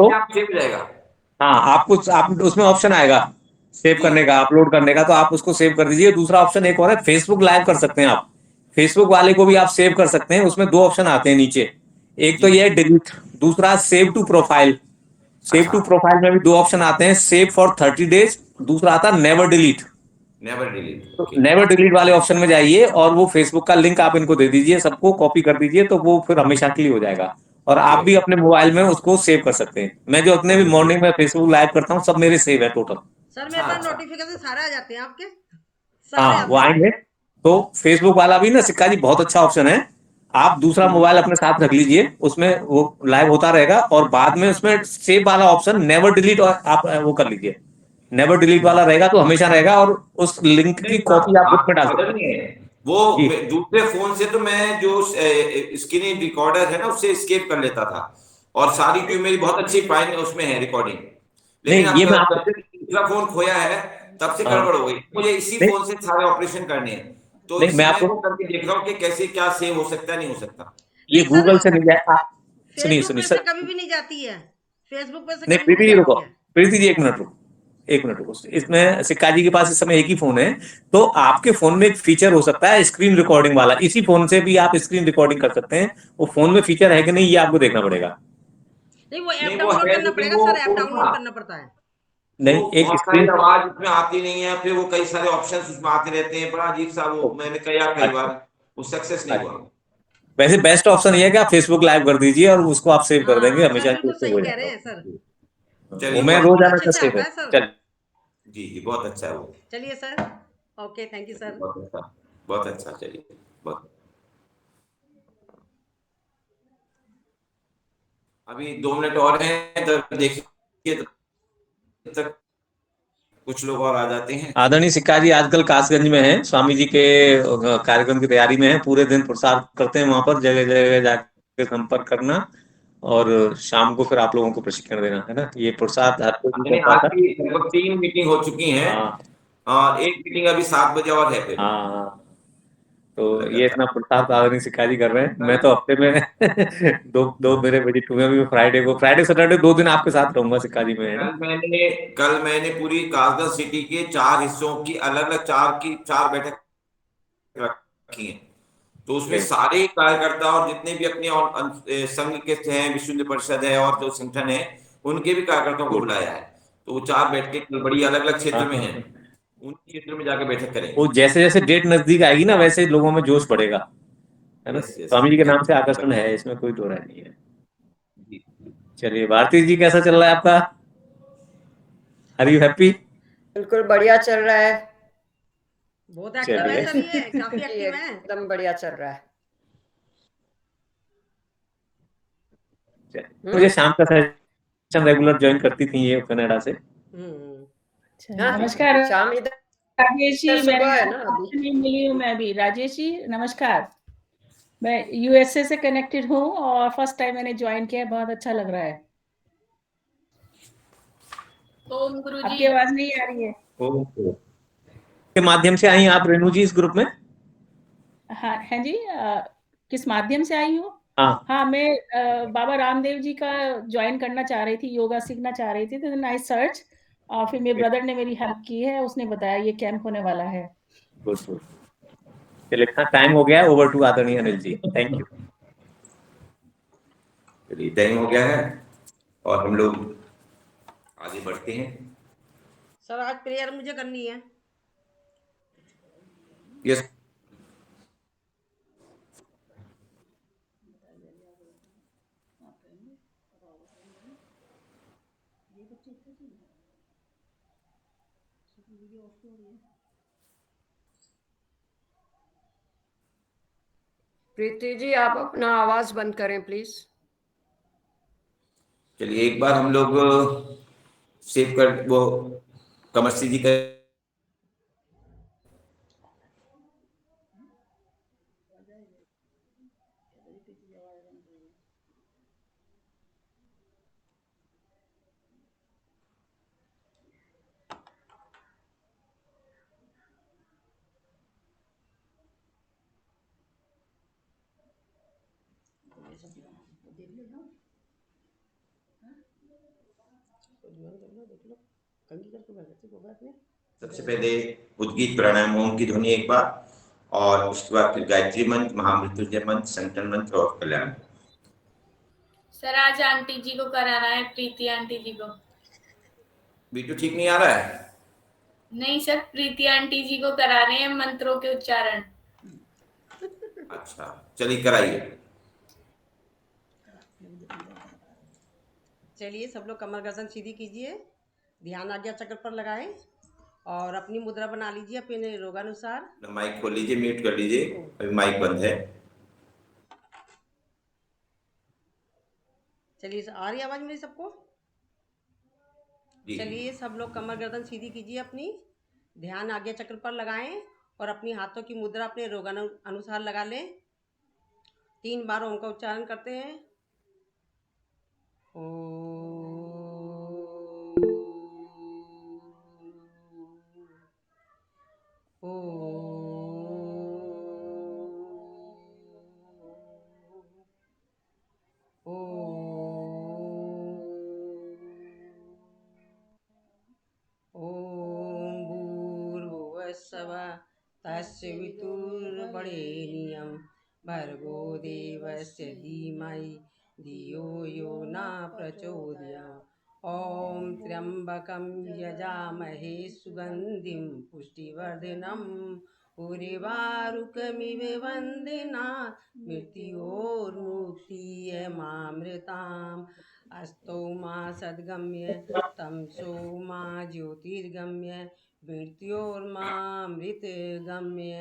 आपको, अपने आप सेव हो जाएगा। हाँ आपको, आप उसमें ऑप्शन आएगा सेव जी। करने का, अपलोड करने का, तो आप उसको सेव कर दीजिए। दूसरा ऑप्शन एक और है, फेसबुक लाइव कर सकते हैं आप। फेसबुक वाले को भी आप सेव कर सकते हैं। उसमें दो ऑप्शन आते हैं नीचे, एक तो जी। ये है डिलीट, दूसरा सेव टू प्रोफाइल। सेव अच्छा। टू प्रोफाइल में भी दो ऑप्शन आते हैं, सेव फॉर 30 डेज, दूसरा आता है नेवर डिलीट। नेवर डिलीट, तो ओके। नेवर डिलीट वाले ऑप्शन में जाइए और वो फेसबुक का लिंक आप इनको दे दीजिए, सबको कॉपी कर दीजिए, तो वो फिर हमेशा के लिए हो जाएगा। और ओके आप भी अपने मोबाइल में उसको सेव कर सकते हैं। मैं जो अपने भी ओके। मॉर्निंग में फेसबुक लाइव करता हूँ, सब मेरे सेव है टोटल। सर अच्छा मेरे पास अच्छा। नोटिफिकेशन सारे आ जाते हैं आपके, सारे हाँ वो आते हैं। आएंगे। तो फेसबुक वाला भी ना सिक्का जी बहुत अच्छा ऑप्शन है। आप दूसरा मोबाइल अपने साथ रख लीजिए, उसमें वो लाइव होता रहेगा, और बाद में उसमें सेव वाला ऑप्शन नेवर डिलीट आप वो कर लीजिए। नेवर डिलीट वाला रहेगा तो हमेशा रहेगा, और उस लिंक की नहीं, कॉपी आप बात उसमें डाल सकते बदल हैं। नहीं है। वो जी। दूसरे फोन से तो मैं जो स्क्रीन रिकॉर्डर है ना उससे स्केप कर लेता था, और सारी ट्यूब मेरी बहुत अच्छी फाइन उसमें है रिकॉर्डिंग। लेकिन नहीं अब ये मैं जब आपको, से दूसरा फोन खोया है तब से हाँ, गड़बड़ हो गई, मुझे इसी नहीं फोन से सारे ऑपरेशन करने हैं। तो नहीं मैं मैं आपको, वो करके देख रहा हूँ कि कैसे क्या सेव हो सकता है, नहीं हो सकता। ये नहीं सर, गूगल से नहीं जाए सुनिए फेसबुक सुनिए पे से सर। कभी भी नहीं जाती है, फेसबुक पे से नहीं कभी नहीं प्रीति जी रुको, जाती है। प्रीति जी एक मिनट रुको, एक मिनट रुको। इसमें सिक्का जी के पास इस समय एक ही फोन है, तो आपके फोन में एक फीचर हो सकता है स्क्रीन रिकॉर्डिंग वाला, इसी फोन से भी आप स्क्रीन रिकॉर्डिंग कर सकते हैं। वो फोन में फीचर है कि नहीं, ये आपको देखना पड़ेगा। नहीं वो ऐप नहीं वो डाउनलोड है, करना लेकिन पड़ेगा सर, ऐप वो ना, डाउनलोड करना पड़ता है। वो नहीं एक बहुत सारी स्क्रीन, आवाज उसमें आती नहीं है, फिर वो कई सारे ऑप्शंस उसमें आते रहते हैं, बड़ा अजीब सा, वो मैंने कहा कई बार अच्छा वो सक्सेस नहीं हुआ। अच्छा। वैसे बेस्ट ऑप्शन ये है कि आप फेसबुक लाइव कर दीजिए और उसको आप सेव कर देंगे, हाँ सर हमेशा के लिए बिल्कुल सेव सही हो कह रहे जाएगा। हैं सर, वो चलिए मैं बहुत बहुत रोजाना अच्छे का से सेव आता है। है सर। चल, जी जी बहुत अच्छा है वो। चलिए सर, ओके थैंक यू चलिए सर। बहुत अच्छा, बहुत अच्छा, चलिए बहुत। अभी 2 मिनट और हैं, तो देखिए तब तक कुछ लोग और आ जाते हैं। आदरणीय सिक्का जी आजकल कासगंज में है, स्वामी जी के कार्यक्रम की तैयारी में है, पूरे दिन प्रसार करते हैं वहां पर, जगह जगह जाकर संपर्क करना, और शाम को फिर आप लोगों को प्रशिक्षण देना है ना, ये प्रसाद हर कोई नहीं यानी कर आज पाता। की लगभग 3 मीटिंग हो चुकी हैं, हाँ और एक मीटिंग अभी 7 बजे और है फिर। हाँ हाँ। तो ये लगातार इतना प्रसाद आदरणीय सिक्का जी कर रहे हैं, मैं लगातार। तो हफ्ते में दो दो मेरे विजिट हुए, अभी फ्राइडे को, फ्राइडे सैटरडे 2 दिन आपके साथ रहूंगा सिक्का जी में, है ना। कल मैंने पूरी कासगंज सिटी के 4 हिस्सों की अलग अलग चार बैठक रखी हैं। तो उसमें ओके। सारे कार्यकर्ता और जितने भी अपने संघ के हैं, विश्व हिंदू परिषद है और जो संगठन है, उनके भी कार्यकर्ताओं को गुड। बुलाया है। तो वो 4 बैठकें बड़ी अलग अलग हाँ क्षेत्र में हाँ हैं, हाँ। उन क्षेत्रों में जाकर बैठक करेंगे। वो जैसे जैसे डेट नजदीक आएगी ना, वैसे लोगों में जोश बढ़ेगा, है ना। Yes yes. स्वामी जी के नाम से बट आकर्षण है, इसमें कोई दो राय नहीं है। जी। चलिए भारती जी कैसा चल रहा है आपका, आर यू हैप्पी। बिल्कुल बढ़िया चल रहा है। बहुत एक्टिव है चलिए सर, ये काफी जी एक्टिव है। एकदम बढ़िया चल रहा है। मुझे हम्म। शाम का सेशन रेगुलर ज्वाइन करती थी ये कनाडा से। हम्म। अच्छा, हाँ नमस्कार शाम इधर राजेश जी, मैंने सुबह है ना अभी। आपसे नहीं मिली हूँ मैं भी। राजेश जी नमस्कार, मैं यूएसए से कनेक्टेड हूँ और फर्स्ट टाइम मैंने ज्वाइन किया है, बहुत अच्छा लग रहा है। ओम गुरु जी। आपकी आवाज नहीं आ रही है। ओके, के माध्यम से आई आप रेणु जी इस ग्रुप में। हाँ हाँ जी, किस माध्यम से आई हूँ। हाँ हाँ मैं बाबा रामदेव जी का ज्वाइन करना चाह रही थी, योगा सीखना चाह रही थी, तो आई सर्च, और फिर मेरे ब्रदर ने मेरी हेल्प की है, उसने बताया ये कैंप होने वाला है। Good good. चलिए इतना टाइम हो गया है, ओवर टू आदरणीय अनिल जी, थैंक यू। चलिए टाइम हो गया है और हम लोग आगे बढ़ते हैं। सर आज प्रेयर मुझे करनी है। यस। प्रीति जी आप अपना आवाज बंद करें प्लीज। चलिए एक बार हम लोग सेव कर वो कमर्सी जी का देख लो कंघी करके बैठे थे बात नहीं। सबसे पहले उद्गीत प्राणायाम ओम की ध्वनि एक बार, और उसके बाद फिर गायत्री मंत्र, महामृत्युंजय मंत्र, संतन मंत्र और कल्याण। सर आज आंटी जी को कराना है, प्रीति आंटी जी को। बीटू ठीक नहीं आ रहा है? नहीं सर, प्रीति आंटी जी को कराने हैं मंत्रों के उच्चारण। अच्छा चलिए कराइए। चलिए सब लोग कमर गर्दन सीधी कीजिए, ध्यान आज्ञा चक्र पर लगाएं और अपनी मुद्रा बना लीजिए अपने रोगानुसार। माइक खोल लीजिए, म्यूट कर लीजिए, अभी माइक बंद है। चलिए आ रही आवाज मेरी सबको? जी। चलिए सब लोग कमर गर्दन सीधी कीजिए अपनी, ध्यान आज्ञा चक्र पर लगाएं और अपनी हाथों की मुद्रा अपने रोगानुसार लगा लें। 3 बार ओम का उच्चारण करते हैं। तस्य वितुर्वरेण्यं भर्गो देवस्य धीमहि धियो यो न प्रचोदयात्। ॐ त्र्यम्बकं यजामहे सुगन्धिं पुष्टिवर्धनम् उर्वारुकमिव वन्दनात् मृत्योर्मुक्तियमामृताम्। अस्तो मा सद्गम्य तमसो मा ज्योतिर्गम्य मृत्योर्मामृतगम्य।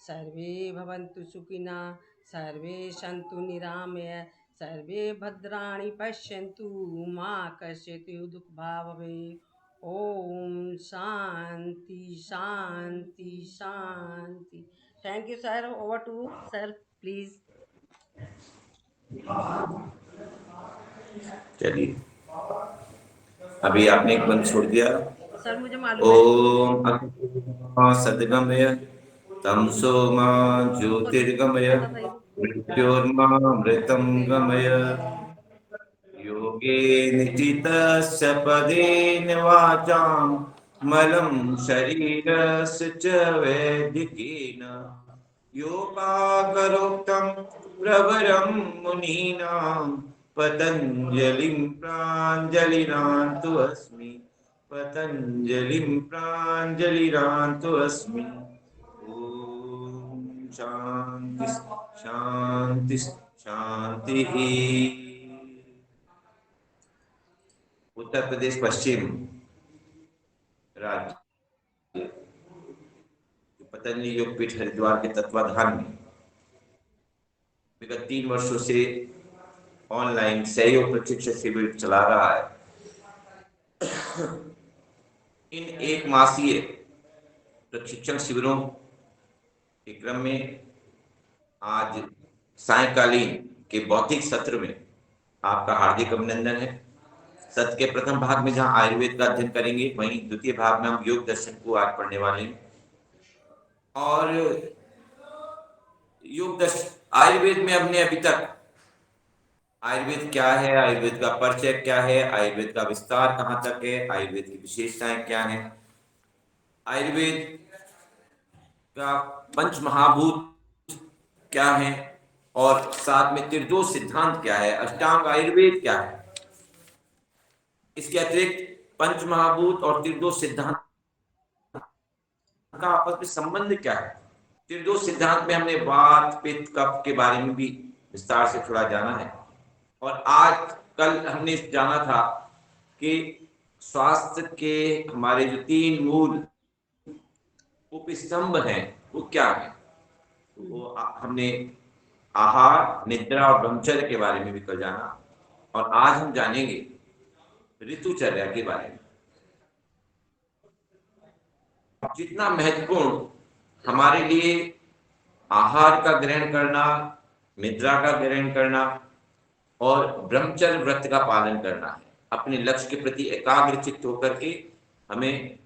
सर्वे भवन्तु सुखिनः, सर्वे सन्तु निरामय, सर्वे भद्राणि पश्यन्तु मा कश्चित् दुःखभाग् भवेत्। ओम शांति शांति शांति। Thank you sir. Over to sir please. चलिए अभी आपने एक मंत्र छोड़ दिया। सर मुझे मालूम है। ओम सद्गमय तमसो मा ज्योतिर्गमय मृत्योर्मामृतं गमय। योगे निचितस्य पदेन वाचां मलं शरीरस्य च वैदिकेन योपाकरोक्तं प्रवरं मुनीनां पतञ्जलिं प्राञ्जलिरान्तु अस्मि, पतञ्जलिं प्राञ्जलिरान्तु अस्मि। ॐ शान्ति शान्ति शान्तिः। उत्तर प्रदेश पश्चिम राज्य पतंजलि योगपीठ हरिद्वार के तत्वाधान में विगत 3 वर्षों से ऑनलाइन सहयोग प्रशिक्षण शिविर चला रहा है। इन 1 मासीय प्रशिक्षण शिविरों के क्रम में आज सायंकालीन के भौतिक सत्र में आपका हार्दिक अभिनंदन है। सत्र के प्रथम भाग में जहां आयुर्वेद का अध्ययन करेंगे, वहीं द्वितीय भाग में हम योग दर्शन को आज पढ़ने वाले हैं। और योग दर्शन आयुर्वेद में हमने अभी तक आयुर्वेद क्या है, आयुर्वेद का परिचय क्या है, आयुर्वेद का विस्तार कहां तक है, आयुर्वेद की विशेषताएं क्या हैं, आयुर्वेद का पंच महाभूत क्या है, और साथ में त्रिदोष सिद्धांत क्या है, अष्टांग आयुर्वेद क्या है, इसके अतिरिक्त पंच महाभूत और त्रिदोष सिद्धांत का आपस में संबंध क्या है। त्रिदोष सिद्धांत में हमने वात पित्त कफ के बारे में भी विस्तार से थोड़ा जाना है। और आज कल हमने जाना था कि स्वास्थ्य के हमारे जो 3 मूल उपस्तंभ हैं वो क्या है। वो हमने आहार, निद्रा और ब्रह्मचर्य के बारे में भी कल जाना, और आज हम जानेंगे ऋतुचर्या के बारे में। जितना महत्वपूर्ण हमारे लिए आहार का ग्रहण करना, निद्रा का ग्रहण करना और ब्रह्मचर्य व्रत का पालन करना है, अपने लक्ष्य के प्रति एकाग्रचित्त होकर के हमें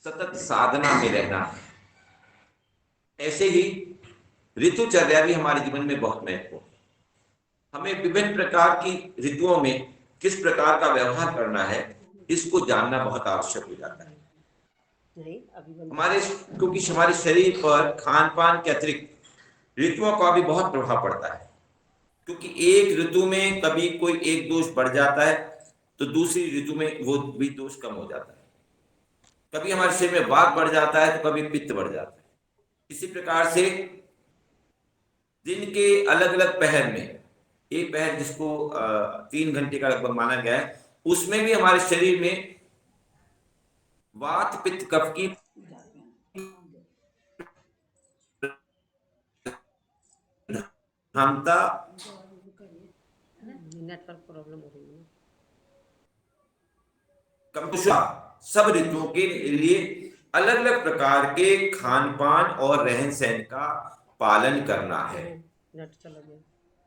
सतत साधना में रहना है। ऐसे ही ऋतुचर्या भी हमारे जीवन में बहुत महत्वपूर्ण है। हमें विभिन्न प्रकार की ऋतुओं में किस प्रकार का व्यवहार करना है, इसको जानना बहुत आवश्यक हो जाता है। नहीं अभी बंद क्योंकि हमारे शरीर पर खान पान के अतिरिक्त ऋतुओं का भी बहुत प्रभाव पड़ता है, क्योंकि एक ऋतु में कभी कोई एक दोष बढ़ जाता है तो दूसरी ऋतु में वो भी दोष कम हो जाता है। कभी हमारे शरीर में वात बढ़ जाता है तो कभी पित्त बढ़ जाता है। इसी प्रकार से दिन के अलग अलग पहर में, एक पहर जिसको 3 घंटे का लगभग माना गया है, उसमें भी हमारे शरीर में वात पित्त कफ की क्षमता नेटवर्क प्रॉब्लम हो रही है। कमकुशा सब ऋतुओं के लिए अलग अलग प्रकार के खान पान और रहन सहन का पालन करना है, नेट चला गया।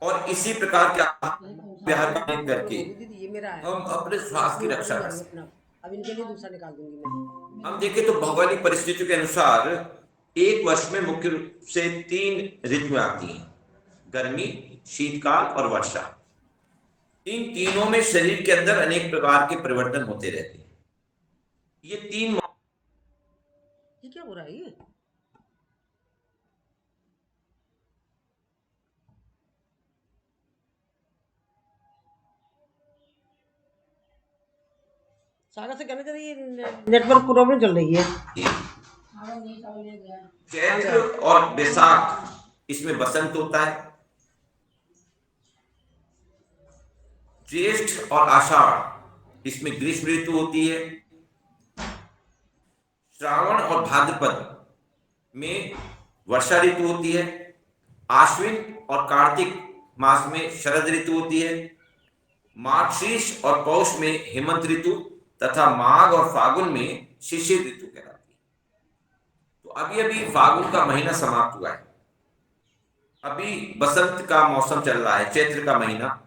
और इसी प्रकार के आहार करके दीदी ये मेरा है, हम अपने स्वास्थ्य की रक्षा कर सकते हैं। अब इनके लिए दूसरा निकाल दूंगी मैं। हम देखें तो भौगोलिक परिस्थितियों के अनुसार एक वर्ष में मुख्य रूप से 3 ऋतुएं आती हैं, गर्मी, शीतकाल और वर्षा। इन तीनों में शरीर के अंदर अनेक प्रकार के परिवर्तन होते रहते हैं। ये 3 ये क्या हो रहा है ये? सागर से कहना चाहिए नेटवर्क प्रॉब्लम चल रही है। चैत्र और बैसाख इसमें बसंत होता है, ज्येष्ठ और आषाढ़ इसमें ग्रीष्म ऋतु होती है, श्रावण और भाद्रपद में वर्षा ऋतु होती है, आश्विन और कार्तिक मास में शरद ऋतु होती है, मार्गशीर्ष और पौष में हेमंत ऋतु तथा माघ और फागुन में शिशिर ऋतु कहलाती है। तो अभी अभी फागुन का महीना समाप्त हुआ है, अभी बसंत का मौसम चल रहा है, चैत्र का महीना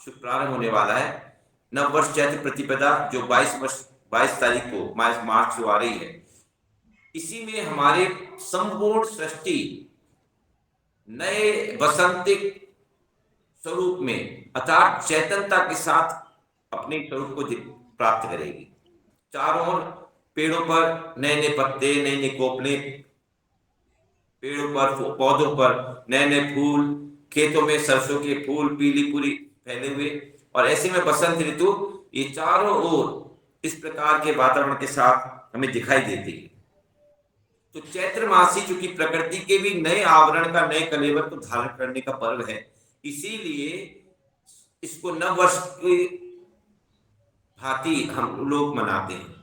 प्रारंभ होने वाला है। नववर्ष चैत्र प्रतिपदा जो 22 तारीख को मार्च को आ रही है, इसी में हमारे संपूर्ण सृष्टि नए बसंतिक स्वरूप में अर्थात चैतन्यता के साथ अपने स्वरूप को प्राप्त करेगी। चारों ओर पेड़ों पर नए नए पत्ते, नए नए कोपले, पेड़ों पर पौधों पर नए नए फूल, खेतों में सरसों के फूल पीली पूरी फैले हुए, और ऐसे में बसंत ऋतु ये चारों ओर इस प्रकार के वातावरण के साथ हमें दिखाई देती है। तो चैत्र मासी चूंकि प्रकृति के भी नए आवरण का, नए कलेवर को धारण करने का पर्व है, इसीलिए इसको नववर्ष की भांति हम लोग मनाते हैं।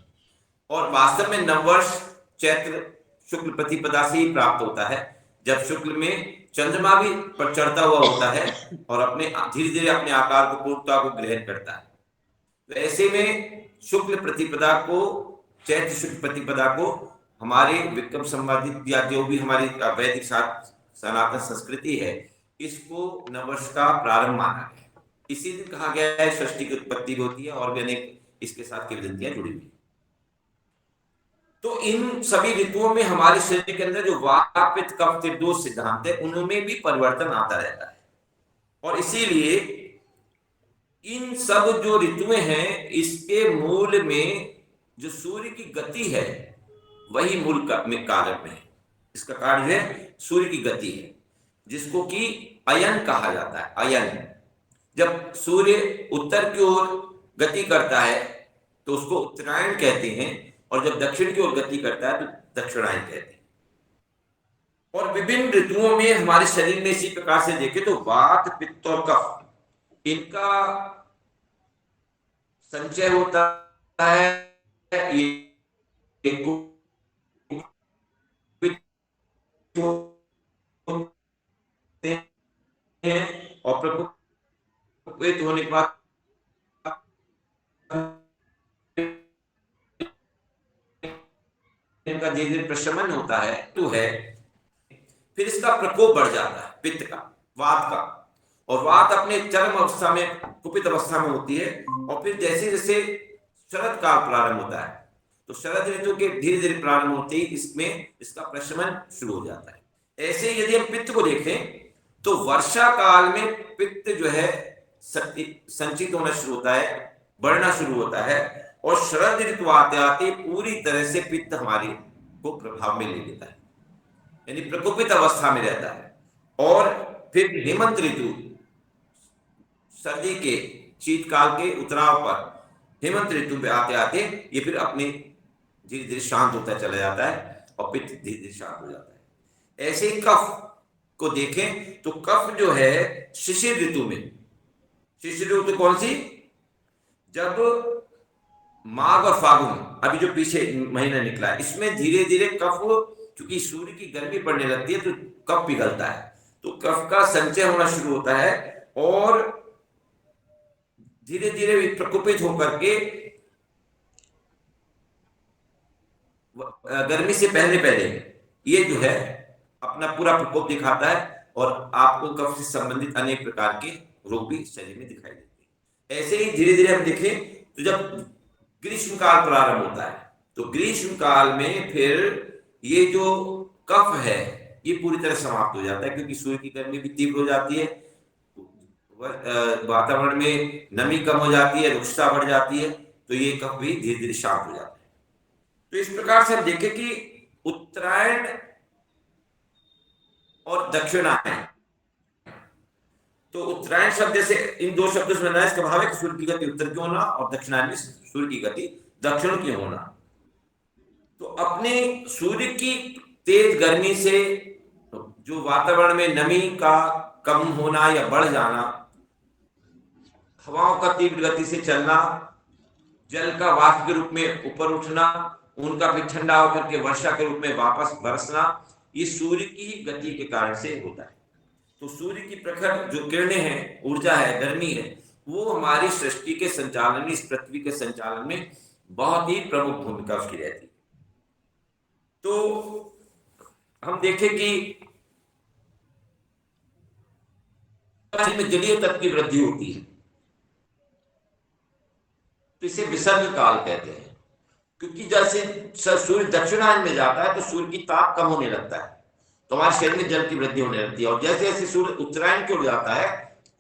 और वास्तव में नववर्ष चैत्र शुक्ल प्रतिपदा से ही प्राप्त होता है, जब शुक्ल में चंद्रमा भी पर चढ़ता हुआ होता है और अपने धीरे धीरे अपने आकार को, पूर्णता को ग्रहण करता है। तो ऐसे में शुक्ल प्रतिपदा को, चैत्र शुक्ल प्रतिपदा को हमारे विक्रम संवादित या जो भी हमारी वैदिक सनातन संस्कृति है, इसको नववर्ष का प्रारंभ माना गया। इसी दिन कहा गया है सृष्टि की उत्पत्ति होती है, और भी अनेक इसके साथ किंवदंतियां जुड़ी हुई। तो इन सभी ऋतुओं में हमारे शरीर के अंदर जो वात पित्त कफ त्रिदोष सिद्धांत है, उनमें भी परिवर्तन आता रहता है, और इसीलिए इन सब जो ऋतुएं हैं, इसके मूल में जो सूर्य की गति है वही मूल कारक में है। इसका कारण जो है सूर्य की गति है, जिसको कि अयन कहा जाता है। अयन, जब सूर्य उत्तर की ओर गति करता है तो उसको उत्तरायण कहते हैं, और जब दक्षिण की ओर गति करता है तो दक्षिणायन कहते हैं। और विभिन्न ऋतुओं में हमारे शरीर में इसी प्रकार से देखें तो वात पित्त और कफ, इनका संचय होता है। और प्रकोपित होने के बाद इनका धीरे धीरे प्रशमन होता है, तो है फिर इसका प्रकोप बढ़ जाता है, पित्त का, वात का, और वात अपने चरम अवस्था में, कुपित अवस्था में होती है। और फिर जैसे जैसे शरद काल प्रारंभ होता है, तो शरद ऋतु के धीरे धीरे प्रारंभ होते ही इसमें इसका प्रशमन शुरू हो जाता है। ऐसे यदि हम पित्त को देखें तो वर्षा काल में पित्त जो है संचित होना शुरू होता है, बढ़ना शुरू होता है, और शरद ऋतु आते आते पूरी तरह से पित्त हमारे को प्रभाव में ले लेता है, यानी प्रकोपित अवस्था में रहता है। और फिर हेमंत ऋतु, सर्दी के शीतकाल के उतराव पर हेमंत ऋतु में आते आते ये फिर अपने धीरे धीरे शांत होता चला जाता है और पित्त धीरे धीरे शांत हो जाता है। ऐसे ही कफ को देखें तो कफ जो है शिशिर ऋतु में, शिशिर ऋतु कौन सी, जब माघ और फागुन, अभी जो पीछे महीना निकला है, इसमें धीरे धीरे कफ, क्योंकि सूर्य की गर्मी पड़ने लगती है तो कफ पिघलता है, तो कफ का संचय होना शुरू होता है और धीरे धीरे प्रकोपित होकर के गर्मी से पहले पहले ये जो है अपना पूरा प्रकोप दिखाता है और आपको कफ से संबंधित अनेक प्रकार के रोग भी शरीर में दिखाई देते हैं। ऐसे ही धीरे धीरे हम देखें तो जब ग्रीष्म काल प्रारंभ होता है तो ग्रीष्म काल में फिर ये जो कफ है ये पूरी तरह समाप्त हो जाता है, क्योंकि सूर्य की गर्मी भी तीव्र हो जाती है, वातावरण में नमी कम हो जाती है, रुक्षता बढ़ जाती है, तो ये कफ भी धीरे धीरे शांत हो जाता है। तो इस प्रकार से हम देखें कि उत्तरायण और दक्षिणायन, तो उत्तरायण शब्द से इन दो शब्दों से बना है, इसका भाव है कि सूर्य की गति उत्तर की होना और दक्षिणायन में सूर्य की गति दक्षिण की होना। तो अपने सूर्य की तेज गर्मी से जो वातावरण में नमी का कम होना या बढ़ जाना, हवाओं का तीव्र गति से चलना, जल का वाष्प के रूप में ऊपर उठना, उनका फिर ठंडा होकर के वर्षा के रूप में वापस बरसना, ये सूर्य की ही गति के कारण से होता है। तो सूर्य की प्रखर जो किरणें हैं, ऊर्जा है, गर्मी है, वो हमारी सृष्टि के संचालन में, इस पृथ्वी के संचालन में बहुत ही प्रमुख भूमिका उसकी रहती है। तो हम देखें कि में जलीय तत्व की वृद्धि होती है, तो इसे विसर्ग काल कहते हैं, क्योंकि जैसे सूर्य दक्षिणायन में जाता है तो सूर्य की ताप कम होने लगता है, तो हमारे शरीर में जल की वृद्धि होने लगती है, और जैसे जैसे सूर्य उत्तरायण की ओर जाता है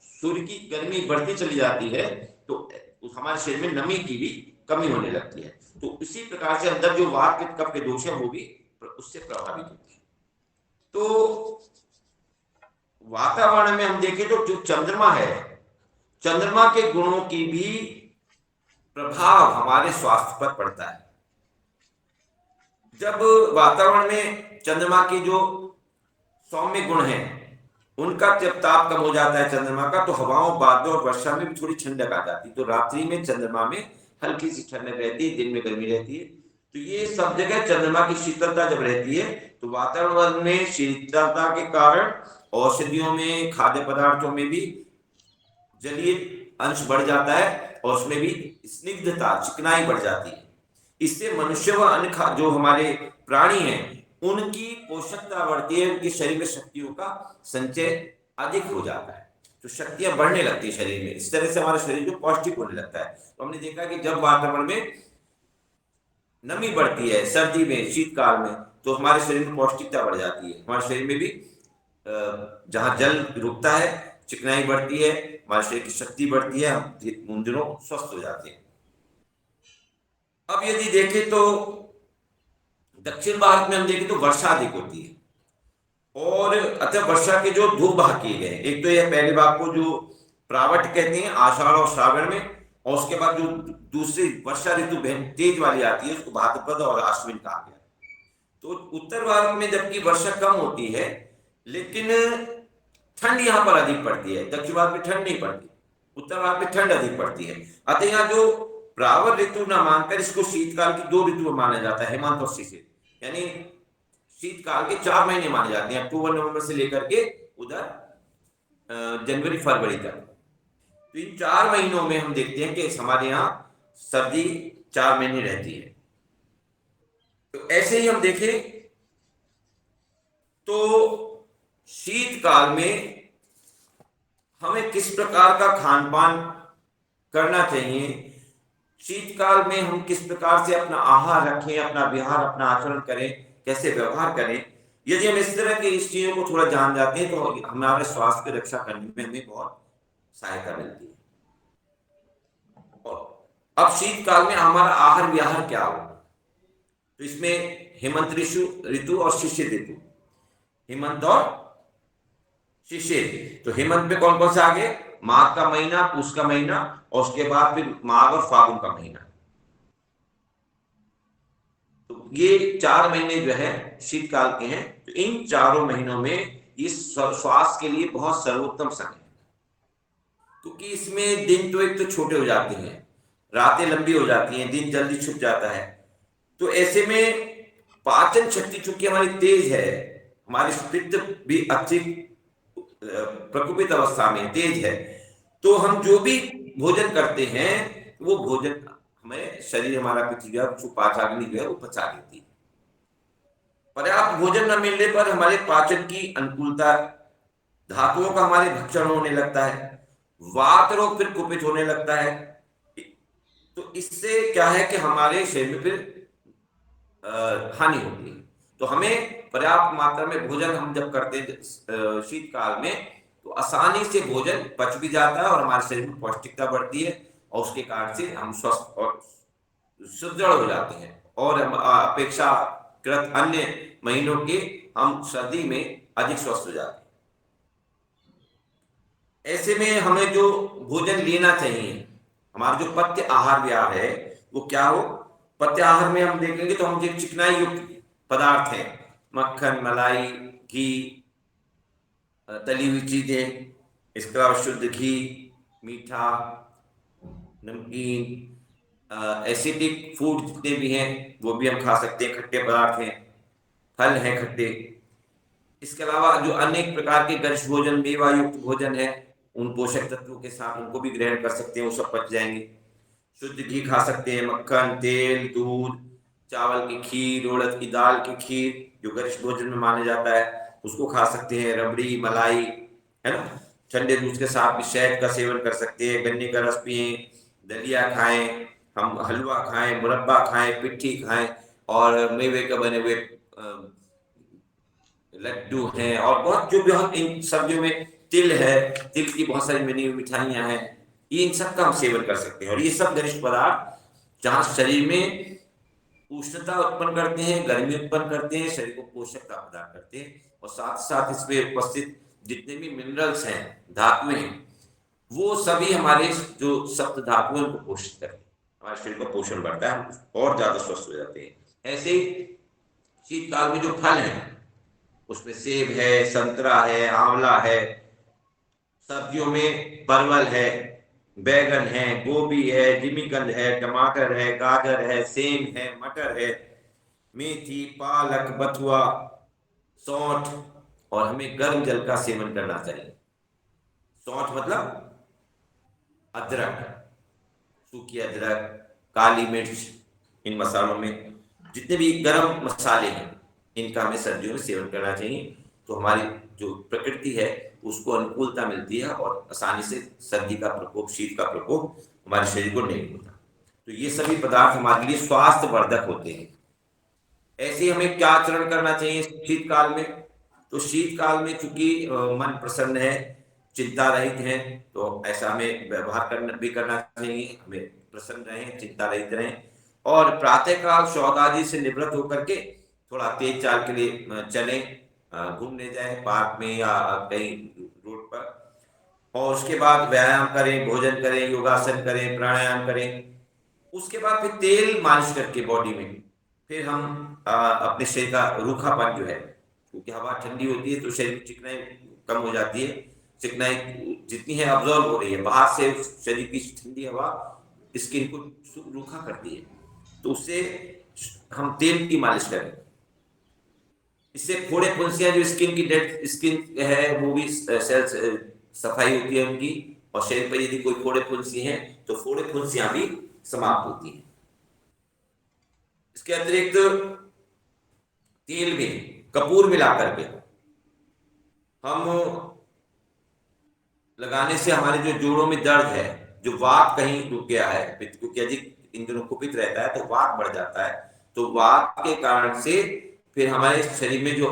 सूर्य की गर्मी बढ़ती चली जाती है, तो हमारे शरीर में नमी की भी कमी होने लगती है। तो इसी प्रकार से अंदर जो वात पित्त कफ के दोष है वो भी उससे प्रभावित होते हैं। तो वातावरण में हम देखें तो जो चंद्रमा है, चंद्रमा के गुणों की भी प्रभाव हमारे स्वास्थ्य पर पड़ता है। जब वातावरण में चंद्रमा की जो सौम्य गुण हैं उनका जब ताप कम हो जाता है चंद्रमा का, तो हवाओं, बादलों और वर्षा में भी थोड़ी ठंडक आ जाती है। तो रात्रि में चंद्रमा में हल्की सी ठंडक रहती है, दिन में गर्मी रहती है। तो ये सब जगह चंद्रमा की शीतलता जब रहती है तो वातावरण में शीतलता के कारण औषधियों में, खाद्य पदार्थों में भी जलीय अंश बढ़ जाता है और उसमें भी स्निग्धता, चिकनाई बढ़ जाती है। इससे मनुष्य व अन्य जो हमारे प्राणी हैं उनकी पोषकता बढ़ती है, उनके शरीर में शक्तियों का संचय अधिक हो जाता है, तो शक्तियां बढ़ने लगती है शरीर में। इस तरह से हमारा शरीर जो पौष्टिक होने लगता है। तो हमने देखा कि जब वातावरण में नमी बढ़ती है सर्दी में, शीतकाल में, तो हमारे शरीर में पौष्टिकता बढ़ जाती है। हमारे शरीर में भी जहां जल रुकता है चिकनाई बढ़ती है, हमारे शरीर की शक्ति बढ़ती है, हम उन दिनों स्वस्थ हो जाते हैं। अब यदि देखें तो दक्षिण भारत में हम देखें तो वर्षा अधिक होती है और अतः वर्षा के जो दो भाग किए गए, एक तो यह पहले भाग को जो प्रावट कहते हैं आषाढ़ और श्रावण में, और उसके बाद जो दूसरी वर्षा ऋतु तेज वाली आती है उसको भाद्रपद और आश्विन कहा गया। तो उत्तर भारत में जबकि वर्षा कम होती है लेकिन ठंड यहाँ पर अधिक पड़ती है। दक्षिण भारत में ठंड नहीं पड़ती, उत्तर भारत में ठंड अधिक पड़ती है। अतः यहाँ जो प्रावर ऋतु न मानकर इसको शीतकाल की दो ऋतु माना जाता है, हेमंत और शिशिर, यानी शीतकाल के 4 महीने माने जाते हैं, अक्टूबर नवंबर से लेकर के उधर जनवरी फरवरी तक। तो इन 4 महीनों में हम देखते हैं कि हमारे यहाँ सर्दी 4 महीने रहती है। तो ऐसे ही हम देखें तो शीतकाल में हमें किस प्रकार का खान पान करना चाहिए, शीतकाल में हम किस प्रकार से अपना आहार रखें, अपना विहार, अपना आचरण करें, कैसे व्यवहार करें। यदि हम इस तरह की इस चीजों को थोड़ा जान जाते हैं तो हमारे स्वास्थ्य की रक्षा करने में हमें बहुत सहायता मिलती है। और अब शीतकाल में हमारा आहार विहार क्या हो, तो इसमें हेमंत ऋतु और शिशिर ऋतु, हेमंत और शिशिर। तो हेमंत में कौन कौन सा आ गए, माघ का महीना, पूष का महीना, और उसके बाद फिर माघ और फागुन का महीना। तो ये 4 महीने जो है शीतकाल के हैं। तो इन चारों महीनों में इस स्वास्थ्य के लिए बहुत सर्वोत्तम समय है, क्योंकि इसमें दिन तो एक तो छोटे हो जाते हैं, रातें लंबी हो जाती हैं, दिन जल्दी छुप जाता है। तो ऐसे में पाचन शक्ति चूंकि हमारी तेज है, हमारी पित्त भी अच्छी प्रकोपित अवस्था में तेज है, तो हम जो भी भोजन करते हैं वो भोजन हमें शरीर हमारा पाचन जो है वो पचा लेती है। पर्याप्त भोजन न मिलने पर हमारे पाचन की अनुकूलता, धातुओं का हमारे भक्षण होने लगता है, वात रोग फिर कुपित होने लगता है। तो इससे क्या है कि हमारे शरीर में फिर हानि होती है। तो हमें पर्याप्त मात्रा में भोजन हम जब करते हैं शीतकाल में, तो आसानी से भोजन पच भी जाता है और हमारे शरीर में पौष्टिकता बढ़ती है, और उसके कारण से हम स्वस्थ और सुदृढ़ हो जाते हैं। और अपेक्षाकृत अन्य महीनों के हम सर्दी में अधिक स्वस्थ हो जाते हैं। ऐसे में हमें जो भोजन लेना चाहिए, हमारा जो पथ्य आहार विहार है वो क्या हो। पथ्य आहार में हम देखेंगे तो हम जो चिकनाई युक्त पदार्थ हैं, मक्खन, मलाई, घी, तली हुई चीजें, इसके अलावा शुद्ध घी, मीठा, नमकीन, एसिडिक फूड जितने भी हैं वो भी हम खा सकते हैं, खट्टे पदार्थ हैं, फल हैं खट्टे। इसके अलावा जो अनेक प्रकार के गरिष्ठ भोजन, मेवा युक्त भोजन है, उन पोषक तत्वों के साथ उनको भी ग्रहण कर सकते हैं, वो सब पच जाएंगे। शुद्ध घी खा सकते हैं, मक्खन, तेल, दूध, चावल की खीर, उड़द की दाल की खीर जो गरिष्ठ भोजन में माना जाता है उसको खा सकते हैं, रबड़ी, मलाई, है ना। ठंडे दूध के साथ भी शहद का सेवन कर सकते हैं, गन्ने का रस पिए, दलिया खाएं, हम हलवा खाएं, मुरब्बा खाएं, पिट्ठी खाएं, और मेवे के बने हुए लड्डू हैं, और बहुत जो भी हम इन सब्जियों में तिल है, तिल की बहुत सारी बनी हुई मिठाइयां हैं, इन सब का हम सेवन कर सकते हैं। और ये सब गरिष्ठ पदार्थ जहां शरीर में उष्णता उत्पन्न करते हैं, गर्मी उत्पन्न करते हैं, शरीर को पोषकता प्रदान करते हैं, और साथ साथ इसमें उपस्थित जितने भी मिनरल्स हैं, धातुएं हैं, वो सभी हमारे जो सप्त धातुएं उनको पोषित करते हैं, हमारे शरीर का पोषण बढ़ता है, हम और ज्यादा स्वस्थ हो जाते हैं। ऐसे ही शीतकाल में जो फल हैं उसमें सेब है, संतरा है, आंवला है, सब्जियों में परवल है, बैगन है, गोभी है, जिमीकंद है, टमाटर है, गाजर है, सेम है, मटर है, मेथी, पालक, बथुआ, सौंठ, और हमें गर्म जल का सेवन करना चाहिए। सौंठ मतलब अदरक, सूखी अदरक, काली मिर्च, इन मसालों में जितने भी गर्म मसाले हैं इनका हमें सर्दियों में सेवन करना चाहिए। तो हमारी जो प्रकृति है उसको अनुकूलता मिलती है, और आसानी से सर्दी का प्रकोप, शीत का प्रकोप हमारे शरीर को नहीं होता। तो ये सभी पदार्थ हमारे लिए स्वास्थ्य वर्धक होते हैं। ऐसे ही हमें क्या आचरण करना चाहिए शीतकाल में। तो शीतकाल में चूंकि मन प्रसन्न है, चिंता रहित है, तो ऐसा हमें व्यवहार करना चाहिए। हमें प्रसन्न रहें, चिंता रहित रहें, और प्रातःकाल शौचादि से निवृत्त होकर के थोड़ा तेज चाल के लिए चलें, घूमने जाएं पार्क में या कहीं रोड पर, और उसके बाद व्यायाम करें, भोजन करें, योगासन करें, प्राणायाम करें। उसके बाद फिर तेल मालिश करके बॉडी में फिर हम अपने शरीर का रूखापन जो है, क्योंकि हवा ठंडी होती है तो शरीर में चिकनाई कम हो जाती है, चिकनाई जितनी है अब्जॉर्ब हो रही है बाहर से, शरीर की ठंडी हवा स्किन को रूखा करती है, तो उससे हम तेल की मालिश करें। इससे फोड़े फुंसियां जो स्किन की डेड स्किन है वो भी सेल्स सफाई होती है उनकी, और शरीर पर यदि कोई फोड़े फुंसी हैं तो फोड़े फुंसियां भी समाप्त होती हैं। इसके अतिरिक्त तेल में कपूर मिला करके हम लगाने से हमारे जो जोड़ों में दर्द है, जो वात कहीं रुक गया है, क्योंकि अधिक इन दिनों कुपित रहता है तो वात बढ़ जाता है, तो वात के कारण से फिर हमारे शरीर में जो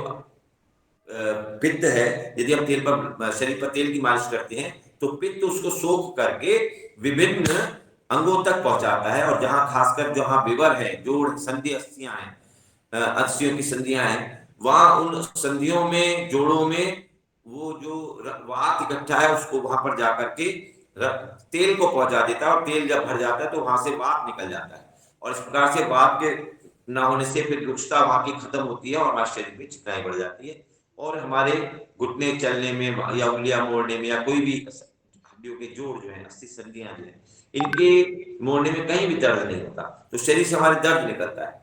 पित्त है, यदि हम तेल पर शरीर पर तेल की मालिश करते हैं तो पित्त उसको सोख करके विभिन्न अंगों तक पहुंचाता है, और जहां खासकर जहां विवर है, जोड़ संधि अस्थियां हैं, अस्थियों की संधियां हैं, वहां उन संधियों में, जोड़ों में वो जो वात इकट्ठा है उसको वहां पर जाकर के तेल को पहुंचा देता है, और तेल जब भर जाता है तो वहां से वात निकल जाता है, और इस प्रकार से वात के ना होने से फिर रुक्षता वहां की खत्म होती है और हमारे शरीर में चिकनाई बढ़ जाती है, और हमारे घुटने चलने में या उंगलियां मोड़ने में या कोई भी हड्डियों के जोड़ जो है, अस्थि संधियां जो है, इनके मोड़ने में कहीं भी दर्द नहीं होता, तो शरीर से हमारे दर्द निकलता है।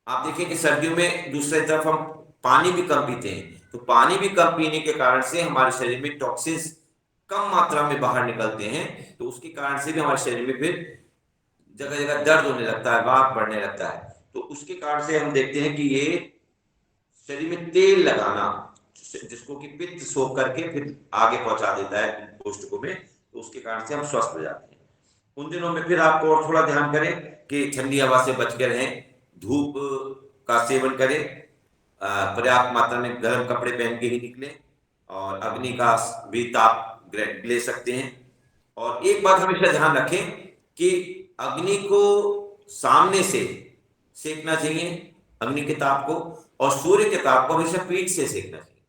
आप देखिए कि सर्दियों में दूसरी तरफ हम पानी भी कम पीते हैं, तो पानी भी कम पीने के कारण से हमारे शरीर में टॉक्सिन्स कम मात्रा में बाहर निकलते हैं, तो उसके कारण से भी हमारे शरीर में फिर जगह जगह दर्द होने लगता है, वात बढ़ने लगता है। तो उसके कारण से हम देखते हैं कि ये शरीर में तेल लगाना, जिसको कि पित्त सोख करके फिर आगे पहुंचा देता है कोष्ठकों में, तो उसके कारण से हम स्वस्थ हो जाते हैं। उन दिनों में फिर आपको और थोड़ा ध्यान करें कि ठंडी हवा से बच कर रहें, धूप का सेवन करें, पर्याप्त मात्रा में गर्म कपड़े पहन के ही निकले, और अग्नि का भी ताप ले सकते हैं। और एक बात हमेशा ध्यान रखें कि अग्नि को सामने से सेकना चाहिए, अग्नि के ताप को, और सूर्य के ताप को हमेशा पीठ से सेकना चाहिए।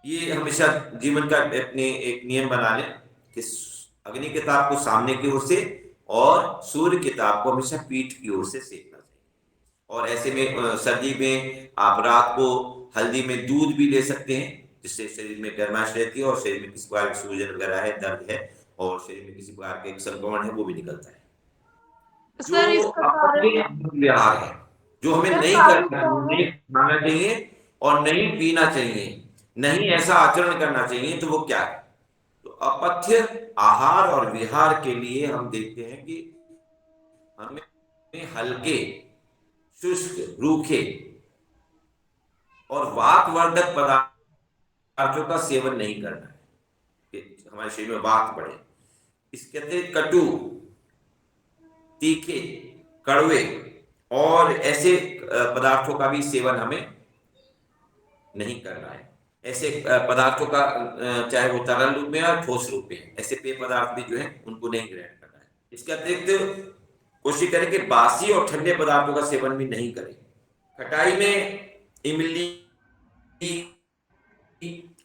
ये हमेशा जीवन का अपने एक नियम बना लें कि अग्नि के ताप को सामने की ओर से और सूर्य के ताप को हमेशा पीठ की ओर से सेकना चाहिए। और ऐसे में सर्दी में आप रात को हल्दी में दूध भी ले सकते हैं, जिससे शरीर में गर्माइश रहती है और शरीर में किसी प्रकार की सूजन वगैरह है, दर्द है, और शरीर में किसी प्रकार के संक्रमण है वो भी निकलता है। जो अपने व्यवहार है, जो हमें नहीं खाना चाहिए और नहीं पीना चाहिए, नहीं ऐसा आचरण करना चाहिए, तो वो क्या है? तो अपथ्य आहार और विहार के लिए हम देखते हैं कि हमें हल्के, शुष्क, रूखे और वातवर्धक पदार्थों का सेवन नहीं करना है कि हमारे शरीर में वात बढ़े। इसके अतिरिक्त कटु, तीखे, कड़वे और ऐसे पदार्थों का भी सेवन हमें नहीं करना है। ऐसे पदार्थों का, चाहे वो तरल रूप में या ठोस रूप में, ऐसे पेय पदार्थ भी जो है उनको नहीं ग्रहण करना है। इसके अतिरिक्त कोशिश करें कि बासी और ठंडे पदार्थों का सेवन भी नहीं करें। खटाई में इमली,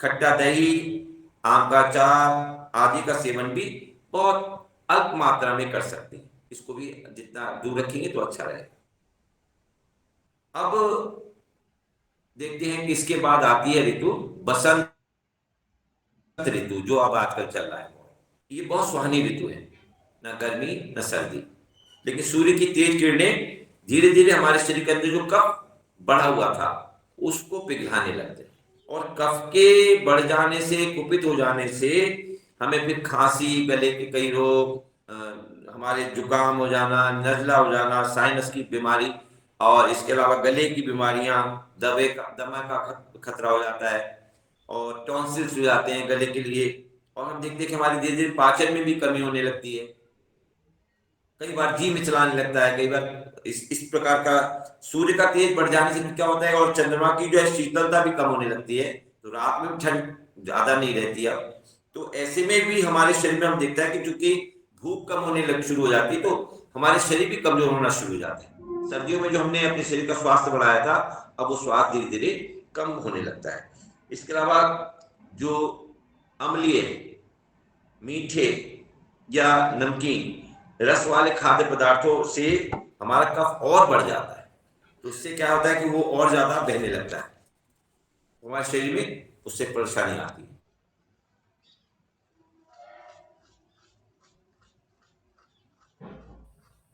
खट्टा दही, आम का अचार आदि का सेवन भी बहुत अल्प मात्रा में कर सकते हैं। इसको भी जितना दूर रखेंगे तो अच्छा रहेगा। अब देखते हैं कि इसके बाद आती है ऋतु बसंत ऋतु, जो अब आजकल चल रहा है। ये बहुत सुहानी ऋतु है, ना गर्मी न सर्दी, लेकिन सूर्य की तेज किरणें धीरे धीरे हमारे शरीर के अंदर जो कफ बढ़ा हुआ था उसको पिघलाने लगते हैं, और कफ के बढ़ जाने से, कुपित हो जाने से हमें फिर खांसी, गले के कई रोग, हमारे जुकाम हो जाना, नजला हो जाना, साइनस की बीमारी, और इसके अलावा गले की बीमारियां, दमे का खतरा हो जाता है, और टॉन्सिल्स हो जाते हैं गले के लिए। और हम देखते हैं कि हमारी धीरे धीरे पाचन में भी कमी होने लगती है, कई बार जी मिचलाने लगता है, कई बार इस प्रकार का सूर्य का तेज बढ़ जाने से क्या होता है, और चंद्रमा की जो है शीतलता भी कम होने लगती है, तो रात में ठंड ज्यादा नहीं रहती है। तो ऐसे में भी हमारे शरीर में हम देखते हैं कि चूंकि भूख कम होने लग शुरू हो जाती है, तो हमारे शरीर भी कमजोर होना शुरू हो जाते हैं। सर्दियों में जो हमने अपने शरीर का स्वास्थ्य बढ़ाया था, अब वो स्वास्थ्य धीरे धीरे कम होने लगता है। इसके अलावा जो अम्लीय, मीठे या नमकीन रस वाले खाद्य पदार्थों से हमारा कफ और बढ़ जाता है, तो उससे क्या होता है कि वो और ज्यादा बहने लगता है, हमारे शरीर में उससे परेशानी आती है।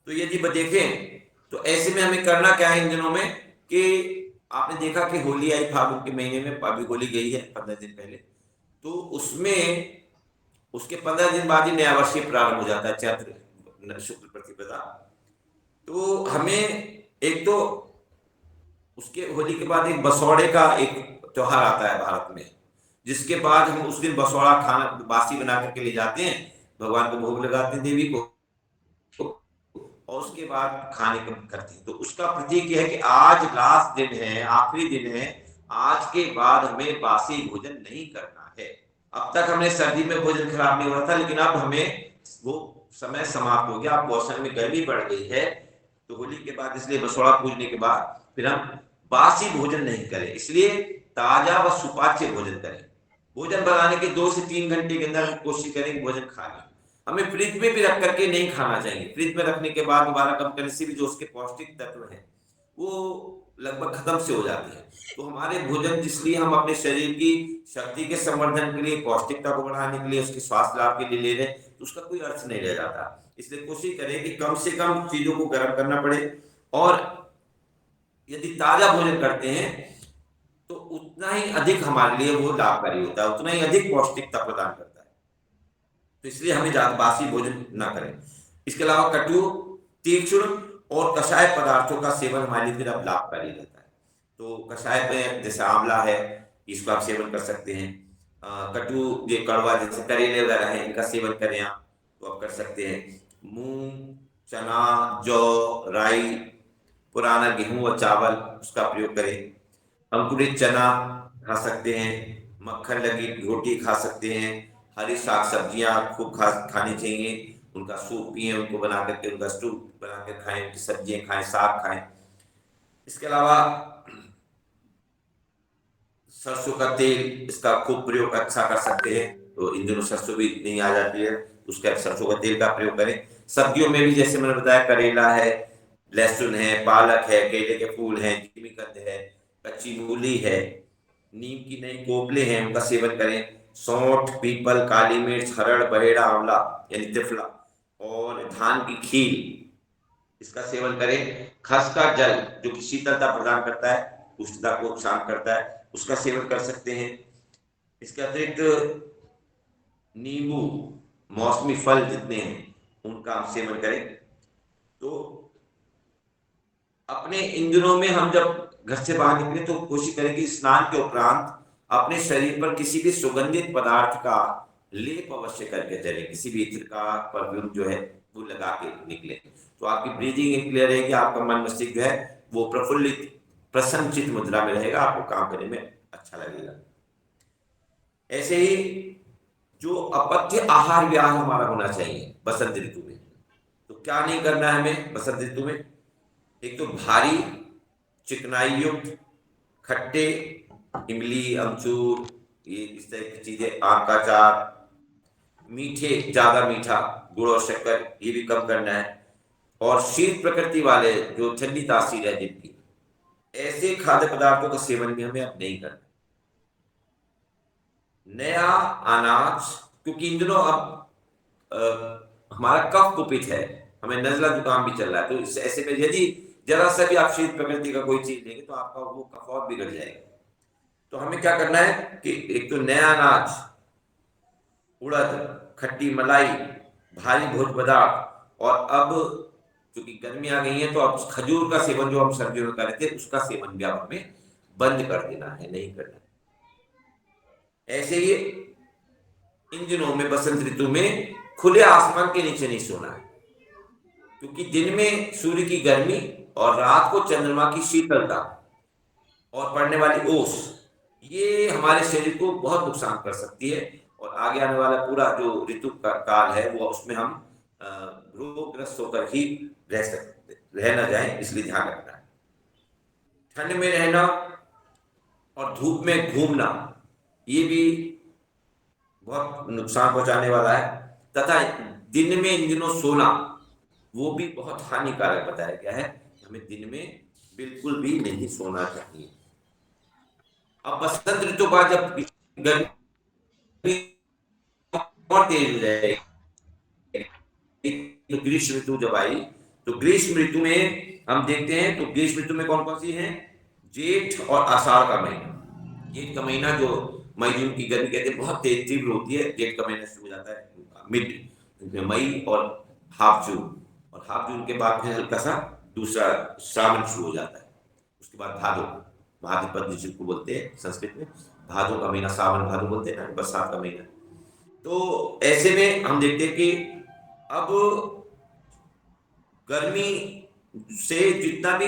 तो यदि देखें तो ऐसे में हमें करना क्या है इन दिनों में, कि आपने देखा कि होली आई फागुन के महीने में, अभी होली गई है 15 दिन पहले, तो उसमें उसके 15 दिन बाद ही नया वर्ष प्रारंभ हो जाता है, चैत्र शुक्ल प्रतिपदा। तो हमें एक तो उसके होली के बाद एक बसौड़े का एक त्योहार आता है भारत में, जिसके बाद हम उस दिन बसौड़ा खाना बासी बना करके ले जाते हैं, भगवान को भोग लगाते हैं, देवी को, और उसके बाद खाने को करते हैं। तो उसका प्रतीक यह है कि आज लास्ट दिन है, आखिरी दिन है, आज के बाद हमें बासी भोजन नहीं करना है। अब तक हमने सर्दी में भोजन खराब नहीं हुआ था, लेकिन अब हमें वो समय समाप्त हो गया। अब मौसम में गर्मी बढ़ गई है, तो होली के बाद इसलिए बसोड़ा पूजने के बाद फिर हम बासी भोजन नहीं करें, इसलिए ताजा व सुपाच्य भोजन करें। भोजन बनाने के 2 से 3 घंटे के अंदर हम कोशिश करें कि भोजन खा लें। हमें फ्रिज में भी रख करके नहीं खाना चाहिए। फ्रिज में रखने के बाद दोबारा कम करने से भी जो उसके पौष्टिक तत्व हैं वो लगभग खत्म से हो जाते हैं। तो हमारे भोजन, इसलिए हम अपने शरीर की शक्ति के संवर्धन के लिए, पौष्टिकता को बढ़ाने के लिए, उसके स्वास्थ्य लाभ के लिए ले रहे हैं, तो उसका कोई अर्थ नहीं रह जाता। इसलिए कोशिश करें कि कम से कम चीजों को गर्म करना पड़े, और यदि ताजा भोजन करते हैं तो उतना ही अधिक हमारे लिए वो लाभकारी होता है, उतना ही अधिक पौष्टिकता प्रदान करता है। तो इसलिए हमें ज्यादा बासी भोजन ना करें। इसके अलावा कटु, तीक्ष्ण और कषाय पदार्थों का सेवन हमारे लिए फिर अब लाभकारी रहता है। तो कषाय पे जैसे आंवला है, इसको आप सेवन कर सकते हैं। कटु जो कड़वा जैसे करेले वगैरह है, इनका सेवन करें आप तो आप कर सकते हैं। मूंग, चना, जौ, राई, पुराना गेहूं व चावल, उसका प्रयोग करें। अंकुरित चना खा सकते हैं, मक्खन लगी रोटी खा सकते हैं, हरी साग सब्जियां खूब खानी चाहिए, उनका सूप पिए, उनको बना करके उनका स्टू बना कर खाएं, उनकी सब्जियां खाएं, साग खाएं। इसके अलावा सरसों का तेल, इसका खूब प्रयोग अच्छा कर सकते हैं। तो इन दिनों सरसों भी नहीं आ जाती है, उसका सरसों का तेल का प्रयोग करें। सब्जियों में भी जैसे मैंने बताया, करेला है, लहसुन है, पालक है, केले के फूल हैं, जिमीकंद है, कच्ची मूली है, नीम की नई कोपले हैं, उनका सेवन करें। सौंठ, पीपल, काली मिर्च, हरड़, बहेड़ा, आंवला यानी त्रिफला और धान की खील, इसका सेवन करें। खस का जल जो कि शीतलता प्रदान करता है, उष्णता को शांत करता है, उसका सेवन कर सकते हैं। इसके अतिरिक्त नींबू, मौसमी फल जितने हैं उनका हम सेवन करें। तो अपने इन दिनों में हम जब घर से बाहर निकले तो कोशिश करें कि स्नान के उपरांत अपने शरीर पर किसी भी सुगंधित पदार्थ का लेप अवश्य करके चले, किसी भी इत्र का परफ्यूम जो है वो लगा के निकले, तो आपकी ब्रीदिंग क्लियर रहेगी, आपका मन मस्तिष्क जो है वो प्रफुल्लित प्रसन्नचित मुद्रा में रहेगा, आपको काम करने में अच्छा लगेगा। ऐसे ही जो अपथ्य आहार विहार हमारा होना चाहिए बसंत ऋतु में, तो क्या नहीं करना है हमें बसंत ऋतु में। एक तो भारी चिकनाई युक्त खट्टे, इमली, अमचूर, ये इस तरह की चीजें, आम का अचार, मीठे, ज्यादा मीठा, गुड़ और शक्कर, ये भी कम करना है। और शीत प्रकृति वाले जो ठंडी तासीर है जिनकी, ऐसे खाद्य पदार्थों का सेवन भी हमें अब नहीं करना। नया अनाज, क्योंकि इन दिनों अब हमारा कफ कुपित है, हमें नजला जुकाम भी चल रहा है, तो ऐसे में यदि जरा सा भी आप शीत प्रकृति का कोई चीज लेंगे तो आपका वो कफ और बिगड़ जाएगा। तो हमें क्या करना है कि एक तो नया अनाज, उड़द, खट्टी मलाई, भारी भोज्य पदार्थ, और अब क्योंकि गर्मी आ गई है तो अब खजूर का सेवन जो हम सर्दियों में कर रहे थे उसका सेवन भी अब हमें बंद कर देना है, नहीं करना है। ऐसे ही इन दिनों में बसंत ऋतु में खुले आसमान के नीचे नहीं सोना है, क्योंकि दिन में सूर्य की गर्मी और रात को चंद्रमा की शीतलता और पड़ने वाली ओस, ये हमारे शरीर को बहुत नुकसान कर सकती है, और आगे आने वाला पूरा जो ऋतु का काल है वो उसमें हम रोगग्रस्त होकर ही रह न जाए, इसलिए ध्यान रखना है। ठंड में रहना और धूप में घूमना ये भी बहुत नुकसान पहुंचाने वाला है, तथा दिन में इन दिनों सोना वो भी बहुत हानिकारक बताया गया है, हमें दिन में बिल्कुल भी नहीं सोना चाहिए। अब बसंत ऋतु बाद जब गर्मी और तेज हो जाएगी तो ग्रीष्म ऋतु जब आई, तो ग्रीष्म ऋतु में हम देखते हैं, तो ग्रीष्म ऋतु में कौन कौन सी हैं? जेठ और आषाढ़ का महीना। जेठ का महीना जो मई जून की गर्मी कहते हैं बहुत तेज तीव्र होती है, जेठ का महीना शुरू हो जाता है मिड मई और हाफ जून, और हाफ जून के बाद फिर हल्का सा दूसरा श्रावण शुरू हो जाता है। उसके बाद भादो, भाद्रपद जिसको बोलते हैं संस्कृत में, भादो का महीना, सावन भादो बोलते हैं ना, बरसात का महीना। तो ऐसे में हम देखते हैं कि अब गर्मी से जितना भी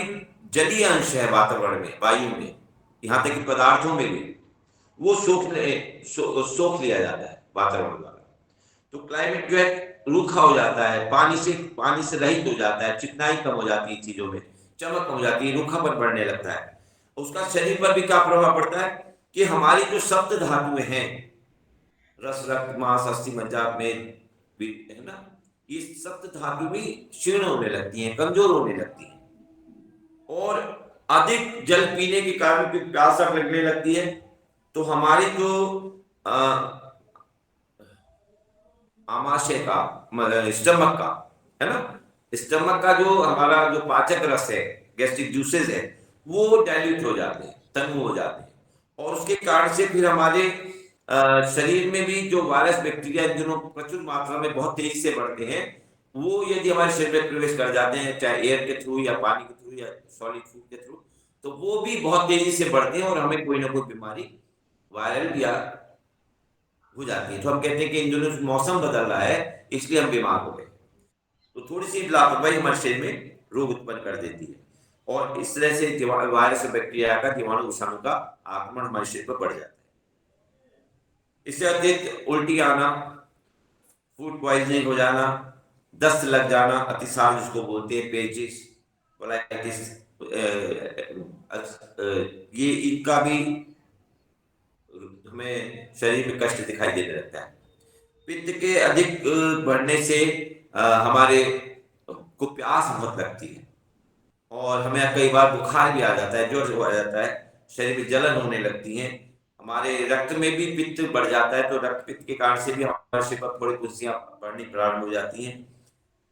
जलीय अंश है वातावरण में, वायु में, यहाँ तक कि पदार्थों में भी, वो सोख लिया जाता है वातावरण द्वारा। तो क्लाइमेट जो है रूखा हो जाता है, पानी से रहित हो जाता है, चिकनाई कम हो जाती है, चीजों में चमक कम हो जाती है, रूखापन बढ़ने लगता है। उसका शरीर पर भी क्या प्रभाव पड़ता है कि हमारी जो सप्त धातुएं हैं, रस, रक्त, मांस, अस्थि, मज्जा, मेद, है ना, ये सप्त धातु भी क्षीण होने लगती हैं, कमजोर होने लगती हैं। और अधिक जल पीने के कारण भी प्यास लगने लगती है। तो हमारी जो आमाशय का, स्टमक का, है ना, स्टमक का जो हमारा जो पाचक रस है, गैस्ट्रिक जूसेस है, वो डाइल्यूट हो जाते हैं, तन्नु हो जाते हैं। और उसके कारण से फिर हमारे शरीर में भी जो वायरस, बैक्टीरिया जिन्हों प्रचुर मात्रा में बहुत तेजी से बढ़ते हैं, वो यदि हमारे शरीर में प्रवेश कर जाते हैं, चाहे एयर के थ्रू या पानी के थ्रू या सॉलिड फूड के थ्रू, तो वो भी बहुत तेजी से बढ़ते हैं और हमें कोई ना कोई बीमारी वायरल या हो जाती है। तो हम कहते हैं कि इन दिनों मौसम बदल रहा है, इसलिए हम बीमार हो गए। तो थोड़ी सी लापरवाही हमारे शरीर में रोग उत्पन्न कर देती है, और इस तरह से वायरस और बैक्टीरिया का, जीवाणु, विषाणु का आक्रमण हमारे शरीर पर बढ़ जाता है। इससे अतिरिक्त उल्टी आना, फूड पॉइजनिंग हो जाना, दस्त लग जाना, अतिसार जिसको बोलते हैं, पेचिस, कोलाइटिस, ये इनका भी हमें शरीर में कष्ट दिखाई देने लगता है। पित्त के अधिक बढ़ने से हमारे को प्यास बहुत लगती है, और हमें कई बार बुखार भी आ जाता है, जोर से आ जाता है, शरीर में जलन होने लगती है। हमारे रक्त में भी पित्त बढ़ जाता है, तो रक्त पित्त के कारण से भी हमारे शरीर पर थोड़ी कुर्सियां बढ़नी प्रारंभ हो जाती हैं,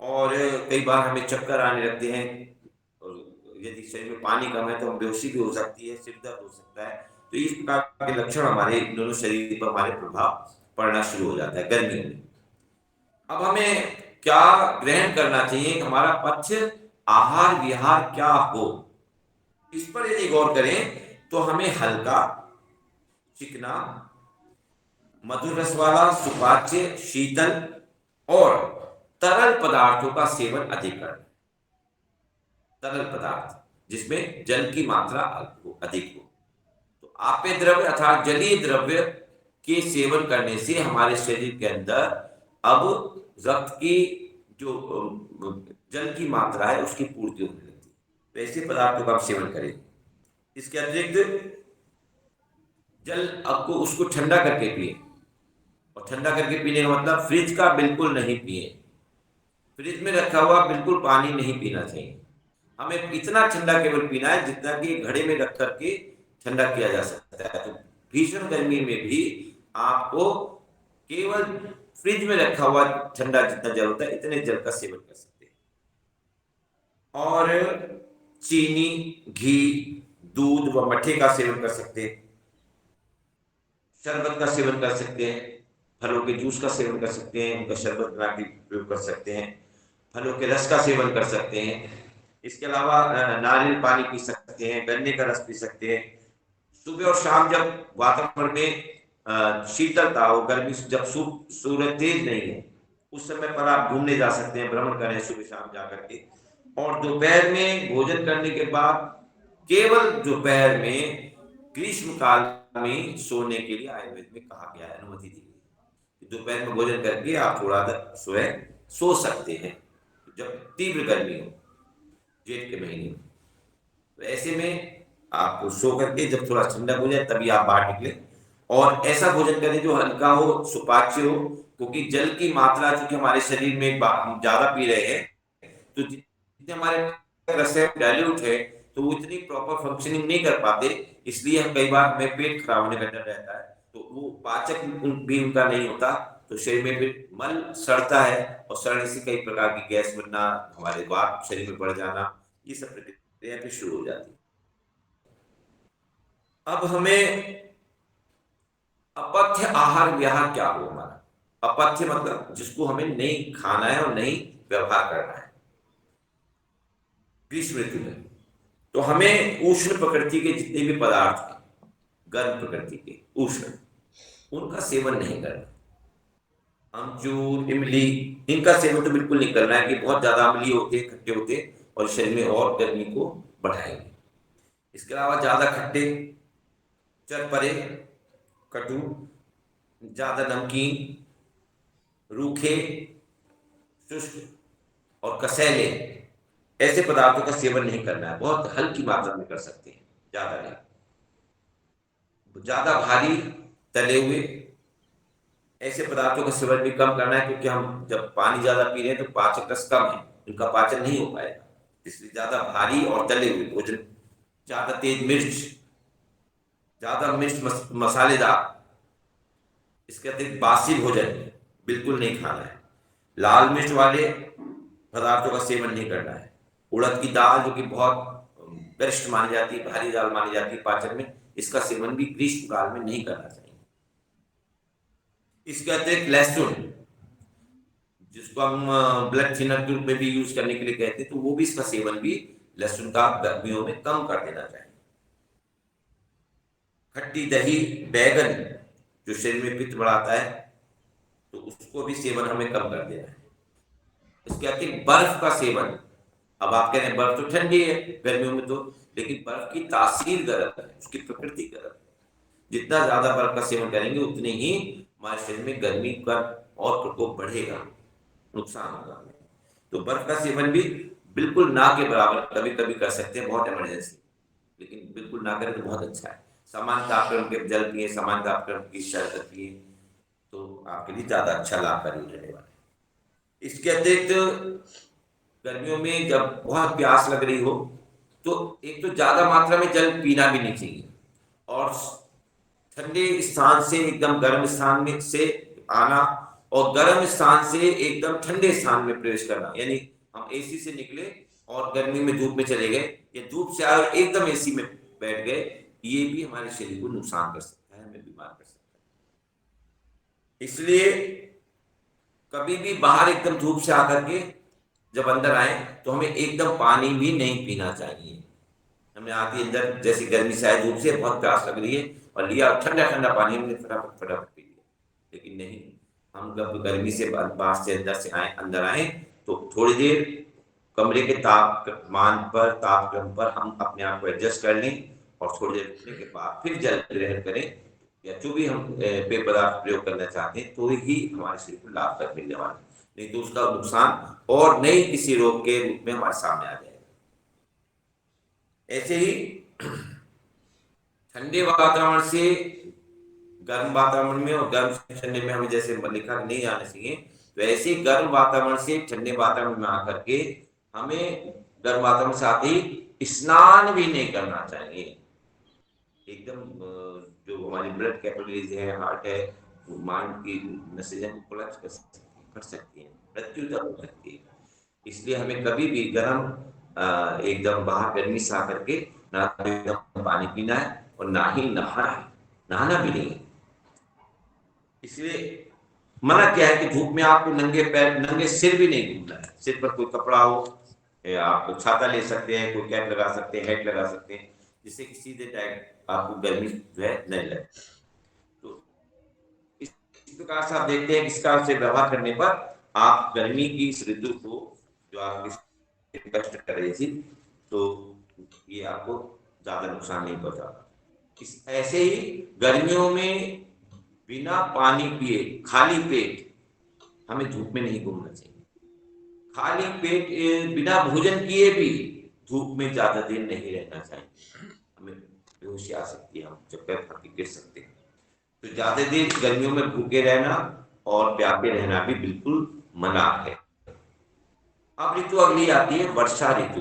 और कई बार हमें चक्कर आने लगते हैं, और यदि शरीर में पानी कम है तो हम बेहोशी भी हो सकती है, सिर दर्द हो सकता है। तो इस प्रकार के लक्षण हमारे दोनों शरीर पर हमारे प्रभाव पड़ना शुरू हो जाता है गर्मियों में। अब हमें क्या ग्रहण करना चाहिए, हमारा पथ्य, आहार विहार क्या हो, इस पर यदि गौर करें तो हमें हल्का, चिकना, मधुर रस वाला, सुपाच्य, शीतल और तरल पदार्थों का सेवन अधिक करना। तरल पदार्थ जिसमें जल की मात्रा अधिक हो। तो आपेय द्रव्य अर्थात जलीय द्रव्य के सेवन करने से हमारे शरीर के अंदर अब रक्त की जो जल की मात्रा है उसकी पूर्ति होने लगती है। तो ऐसे पदार्थों का आप सेवन करें। इसके अतिरिक्त जल आपको उसको ठंडा करके पिए, और ठंडा करके पीने का मतलब फ्रिज का बिल्कुल नहीं पिए। फ्रिज में रखा हुआ बिल्कुल पानी नहीं पीना चाहिए। हमें इतना ठंडा केवल पीना है जितना कि घड़े में रख करके ठंडा किया जा सकता है। तो भीषण गर्मी में भी आपको केवल फ्रिज में रखा हुआ ठंडा जितना जल होता है इतने जल का सेवन कर सकते हैं। और चीनी, घी, दूध व मट्ठे का सेवन कर सकते हैं, शरबत का सेवन कर सकते हैं, फलों के जूस का सेवन कर सकते हैं, उनका शरबत बना के प्रयोग कर सकते हैं, फलों के रस का सेवन कर सकते हैं। इसके अलावा नारियल पानी पी सकते हैं, गन्ने का रस पी सकते हैं। सुबह और शाम जब वातावरण में शीतलता हो, गर्मी जब सूरज तेज नहीं है, उस समय पर आप घूमने जा सकते हैं, भ्रमण करें सुबह शाम जाकर के। और दोपहर में भोजन करने के बाद केवल दोपहर में ग्रीष्म काल में सोने के लिए आयुर्वेद में कहा गया है, अनुमति दी गई। दोपहर में भोजन करके आप थोड़ा देर सो सकते हैं जब तीव्र गर्मी हो, जेठ के महीने में। तो ऐसे में आप सो करके जब थोड़ा ठंडा हो जाए तभी आप बाहर निकले, और ऐसा भोजन करें जो हल्का हो, सुपाच्य हो, क्योंकि जल की मात्रा चूंकि हमारे शरीर में ज्यादा पी रहे हैं, तो जितने हमारे रस डाइल्यूट है तो वो इतनी प्रॉपर फंक्शनिंग नहीं कर पाते, इसलिए हम कई बार हमें पेट खराब होने का डर रहता है, तो वो पाचक भी उनका नहीं होता, तो शरीर में फिर मल सड़ता है, और सड़ने से कई प्रकार की गैस बनना, हमारे वात शरीर में बढ़ जाना, ये सब प्रक्रिया फिर शुरू हो जाती है। अब हमें अपथ्य आहार विहार क्या हो हमारा। अपथ्य मतलब जिसको हमें नहीं खाना है और नहीं व्यवहार करना है ग्रीष्म ऋतु में। तो हमें उष्ण प्रकृति के जितने भी पदार्थ हैं, गर्म प्रकृति के उष्ण, उनका सेवन नहीं करना। अमचूर, इमली, इनका सेवन तो बिल्कुल नहीं करना है कि बहुत ज्यादा अम्लीय होते, खट्टे होते और शरीर में और गर्मी को बढ़ाएंगे। इसके अलावा ज्यादा खट्टे, चरपरे कटु, ज्यादा नमकीन, रूखे, शुष्क और कसैले ऐसे पदार्थों का सेवन नहीं करना है। बहुत हल्की मात्रा में कर सकते हैं, ज्यादा नहीं। ज्यादा भारी तले हुए ऐसे पदार्थों का सेवन भी कम करना है, क्योंकि हम जब पानी ज्यादा पी रहे हैं तो पाचक रस कम है, उनका पाचन नहीं हो पाएगा। इसलिए ज्यादा भारी और तले हुए भोजन, ज्यादा तेज मिर्च, ज्यादा मिर्च मसालेदार, इसके अतिरिक्त बासी भोजन बिल्कुल नहीं खाना है। लाल मिर्च वाले पदार्थों का सेवन नहीं करना है। उड़द की दाल जो कि बहुत गरिष्ठ मानी जाती है, भारी दाल मानी जाती है पाचन में, इसका सेवन भी ग्रीष्म काल में नहीं करना चाहिए। इसके अतिरिक्त लहसुन, जिसको हम ब्लड थिनर के रूप में भी यूज करने के लिए कहते हैं, तो वो भी इसका सेवन भी लहसुन का गर्मियों में कम कर देना चाहिए। खट्टी दही, बैगन जो शरीर में पित्त बढ़ाता है, तो उसको भी सेवन हमें कम कर देना है। इसके अतिरिक्त बर्फ का सेवन, अब आप कह रहे हैं बर्फ तो ठंडी है गर्मियों में तो, लेकिन बर्फ की तासीर गर्म है, उसकी प्रकृति गर्म है। जितना ज्यादा बर्फ का सेवन करेंगे उतने ही हमारे शरीर में गर्मी का और प्रकोप बढ़ेगा, नुकसान होगा। तो बर्फ का सेवन भी बिल्कुल ना के बराबर कभी कभी कर सकते हैं, बहुत इमरजेंसी, लेकिन बिल्कुल ना करें तो बहुत अच्छा है। सामान्य तापक्रम के जल पिए, सामान्य तापक्रम की शरबत पिए, तो आपके लिए ज्यादा अच्छा लाभकारी रहने वाला है। इसके अतिरिक्त गर्मियों में जब बहुत प्यास लग रही हो तो एक तो ज्यादा मात्रा में जल पीना भी नहीं चाहिए, और ठंडे स्थान से एकदम गर्म स्थान में से आना और गर्म स्थान से एकदम ठंडे स्थान में प्रवेश करना, यानी हम एसी से निकले और गर्मी में धूप में चले गए, या धूप से आए और एकदम एसी में बैठ गए, ये भी हमारे शरीर को नुकसान कर सकता है, हमें बीमार कर सकता है। इसलिए कभी भी बाहर एकदम धूप से आकर के जब अंदर आए तो हमें एकदम पानी भी नहीं पीना चाहिए। हमें आती अंदर जैसे गर्मी से आए, धूप से बहुत प्यास लग रही है और लिया ठंडा ठंडा पानी हमने फटाफट पी लिया, लेकिन नहीं, हम जब गर्मी से बाहर से अंदर आए तो थोड़ी देर कमरे के तापक्रम पर हम अपने आप को एडजस्ट कर लें, और थोड़ी देर रुकने के बाद फिर जल ग्रहण करें, या जो भी हम पेय पदार्थ प्रयोग करना चाहते हैं, तो ही हमारे शरीर को लाभ तक मिलने वाला है, नहीं तो उसका नुकसान और नई किसी रोग के रूप में हमारे सामने आ जाएगा। ऐसे ही ठंडे वातावरण से गर्म वातावरण में और गर्म से ठंडे में हमें जैसे लिखा नहीं जाना चाहिए, तो ऐसे ही गर्म वातावरण से ठंडे वातावरण में आकर के हमें गर्म वातावरण से आते ही स्नान भी नहीं करना चाहिए। एकदम जो हमारी ब्लड कैपिलरीज है, हार्ट है, माइंड की नसें कोलैप्स कर सकती है, मृत्यु तक हो सकती है। इसलिए हमें कभी भी गर्म एकदम बाहर गर्मी से आकर के ना तो एकदम पानी पीना है और ना ही नहाना भी नहीं। इसलिए मना क्या है कि धूप में आपको नंगे पैर, नंगे सिर भी नहीं घूमना है। सिर पर कोई कपड़ा हो, आप छाता ले सकते हैं, कोई कैप लगा सकते हैं, हेड लगा सकते हैं, जिससे कि सीधे डायरेक्ट आपको गर्मी जो है नहीं लगे। तो इस प्रकार से आप देखते हैं, इस प्रकार से व्यवहार करने पर आप गर्मी की इस ऋतु को जो आपकी कष्ट कर रही थी, तो ये आपको ज्यादा नुकसान नहीं पहुंचाता। ऐसे ही गर्मियों में बिना पानी पिए खाली पेट हमें धूप में नहीं घूमना चाहिए। खाली पेट बिना भोजन किए भी धूप में ज्यादा देर नहीं रहना चाहिए, हमें बेहोशी आ सकती है, हम चक्कर खा के गिर सकते हैं। तो ज्यादा देर गर्मियों में भूखे रहना और प्यासे रहना भी बिल्कुल मना है। अब ऋतु अगली आती है वर्षा ऋतु।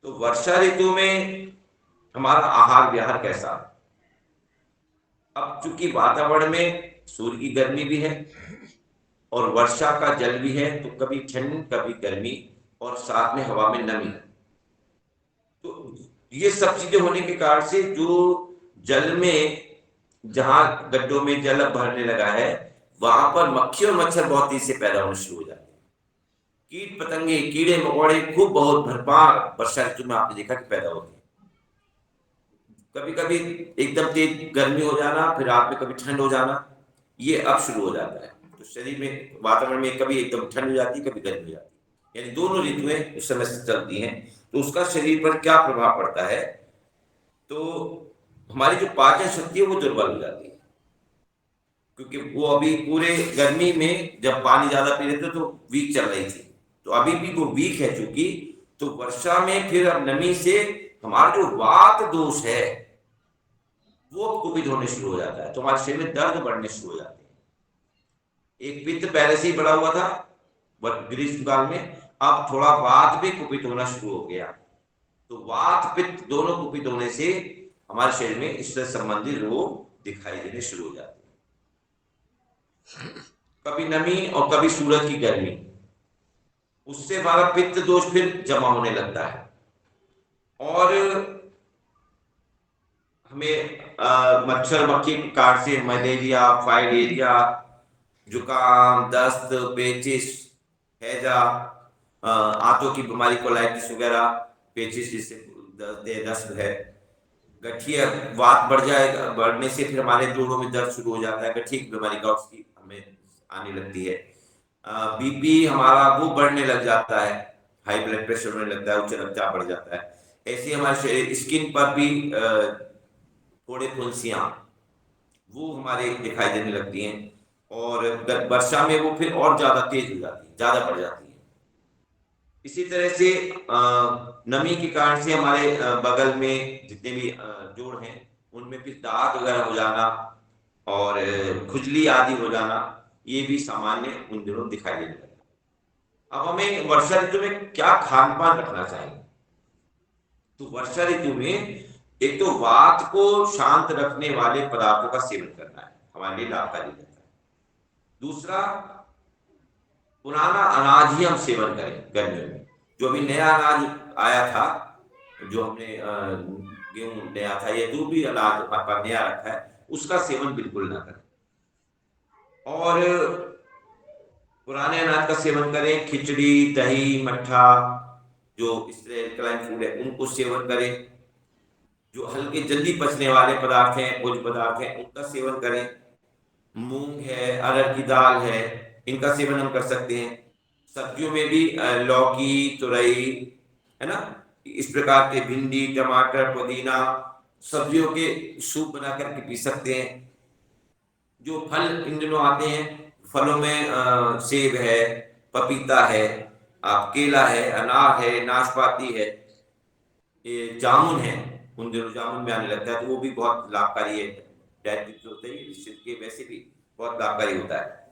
तो वर्षा ऋतु में हमारा आहार विहार कैसा? अब चूंकि वातावरण में सूर्य की गर्मी भी है और वर्षा का जल भी है, तो कभी ठंड कभी गर्मी और साथ में हवा में नमी, तो ये सब चीजें होने के कारण से जो जल में, जहां गड्ढों में जल भरने लगा है, वहां पर मक्खी और मच्छर बहुत तेजी से पैदा होना शुरू हो जाते हैं। कीट पतंगे, कीड़े मकोड़े खूब बहुत भरपार वर्षा ऋतु में आपने देखा कि पैदा होते हैं। कभी कभी एकदम तेज गर्मी हो जाना, फिर रात में कभी ठंड हो जाना, ये अब शुरू हो जाता है। तो शरीर में, वातावरण में कभी एकदम ठंड हो जाती है, कभी गर्मी हो जाती है, यानी दोनों ऋतुएं उस समय से चलती हैं। तो उसका शरीर पर क्या प्रभाव पड़ता है? तो हमारी जो पाचन शक्ति है वो दुर्बल हो जाती है, क्योंकि वो अभी पूरे गर्मी में जब पानी ज्यादा पी रहे थे तो वीक चल रही थी, तो अभी भी वो वीक है चूंकि, तो वर्षा में फिर अब नमी से हमारा जो वात दोष है वो कुपित होने शुरू हो जाता है, तो हमारे शरीर में दर्द बढ़ने शुरू हो जाते हैं। एक पित्त पहले से ही बढ़ा हुआ था ग्रीष्म काल में, अब थोड़ा वात भी कुपित होना शुरू हो गया, तो वात पित्त दोनों कुपित होने से हमारे शरीर में इससे संबंधित रोग दिखाई देने शुरू हो जाते हैं। कभी नमी और कभी सूरज की गर्मी, उससे हमारा पित्त दोष फिर जमा होने लगता है, और हमें मच्छर मक्खी के काट से मलेरिया, फाइलेरिया, जुकाम, दस्त, पेचिश, हैजा, आंतों की बीमारी कोलाइटिस वगैरह, पेचिश जिससे दस्त है, गठिया, वात बढ़ जाएगा, बढ़ने से फिर हमारे जोड़ों में दर्द शुरू हो जाता है, गठिया की बीमारी का उसकी हमें आने लगती है। बीपी हमारा वो बढ़ने लग जाता है, हाई ब्लड प्रेशर होने लगता है, उच्च रक्तचाप बढ़ जाता है। ऐसे हमारे स्किन पर भी थोड़े फुंसियां वो हमारे दिखाई देने लगती हैं, और वर्षा में वो फिर और ज्यादा तेज हो जाती है, ज्यादा बढ़ जाती है। इसी तरह से नमी के कारण से हमारे बगल में जितने भी जोड़ हैं उनमें फिर दाग वगैरह हो जाना और खुजली आदि हो जाना, ये भी सामान्य उन दिनों दिखाई देने लगता। अब हमें वर्षा ऋतु में क्या खान पान रखना चाहिए? तो वर्षा ऋतु में एक तो वात को शांत रखने वाले पदार्थों का सेवन करना है, हमारे लिए लाभकारी रहता है। दूसरा, पुराना अनाज ही हम सेवन करें गर्मियों में, जो अभी नया अनाज आया था, जो हमने गेहूं नया था या जो भी अनाज हमारे पास नया रखा है उसका सेवन बिल्कुल ना करें, और पुराने अनाज का सेवन करें। खिचड़ी, दही, मट्ठा, जो इस तरह फूड है उनको सेवन करें। जो हल्के जल्दी पचने वाले पदार्थ हैं, भोज्य पदार्थ हैं, उनका सेवन करें। मूंग है, अरहर की दाल है, इनका सेवन हम कर सकते हैं। सब्जियों में भी लौकी, तुरई, है ना, इस प्रकार के भिंडी, टमाटर, पुदीना, सब्जियों के सूप बना करके पी सकते हैं। जो फल इन दिनों आते हैं, फलों में सेब है, पपीता है, आप केला है, अनार है, नाशपाती है, ये जामुन है, उन दिनों जामुन में आने लगता है, तो वो भी बहुत लाभकारी है, डायबिटीज होता है निश्चित के वैसे भी बहुत लाभकारी होता है।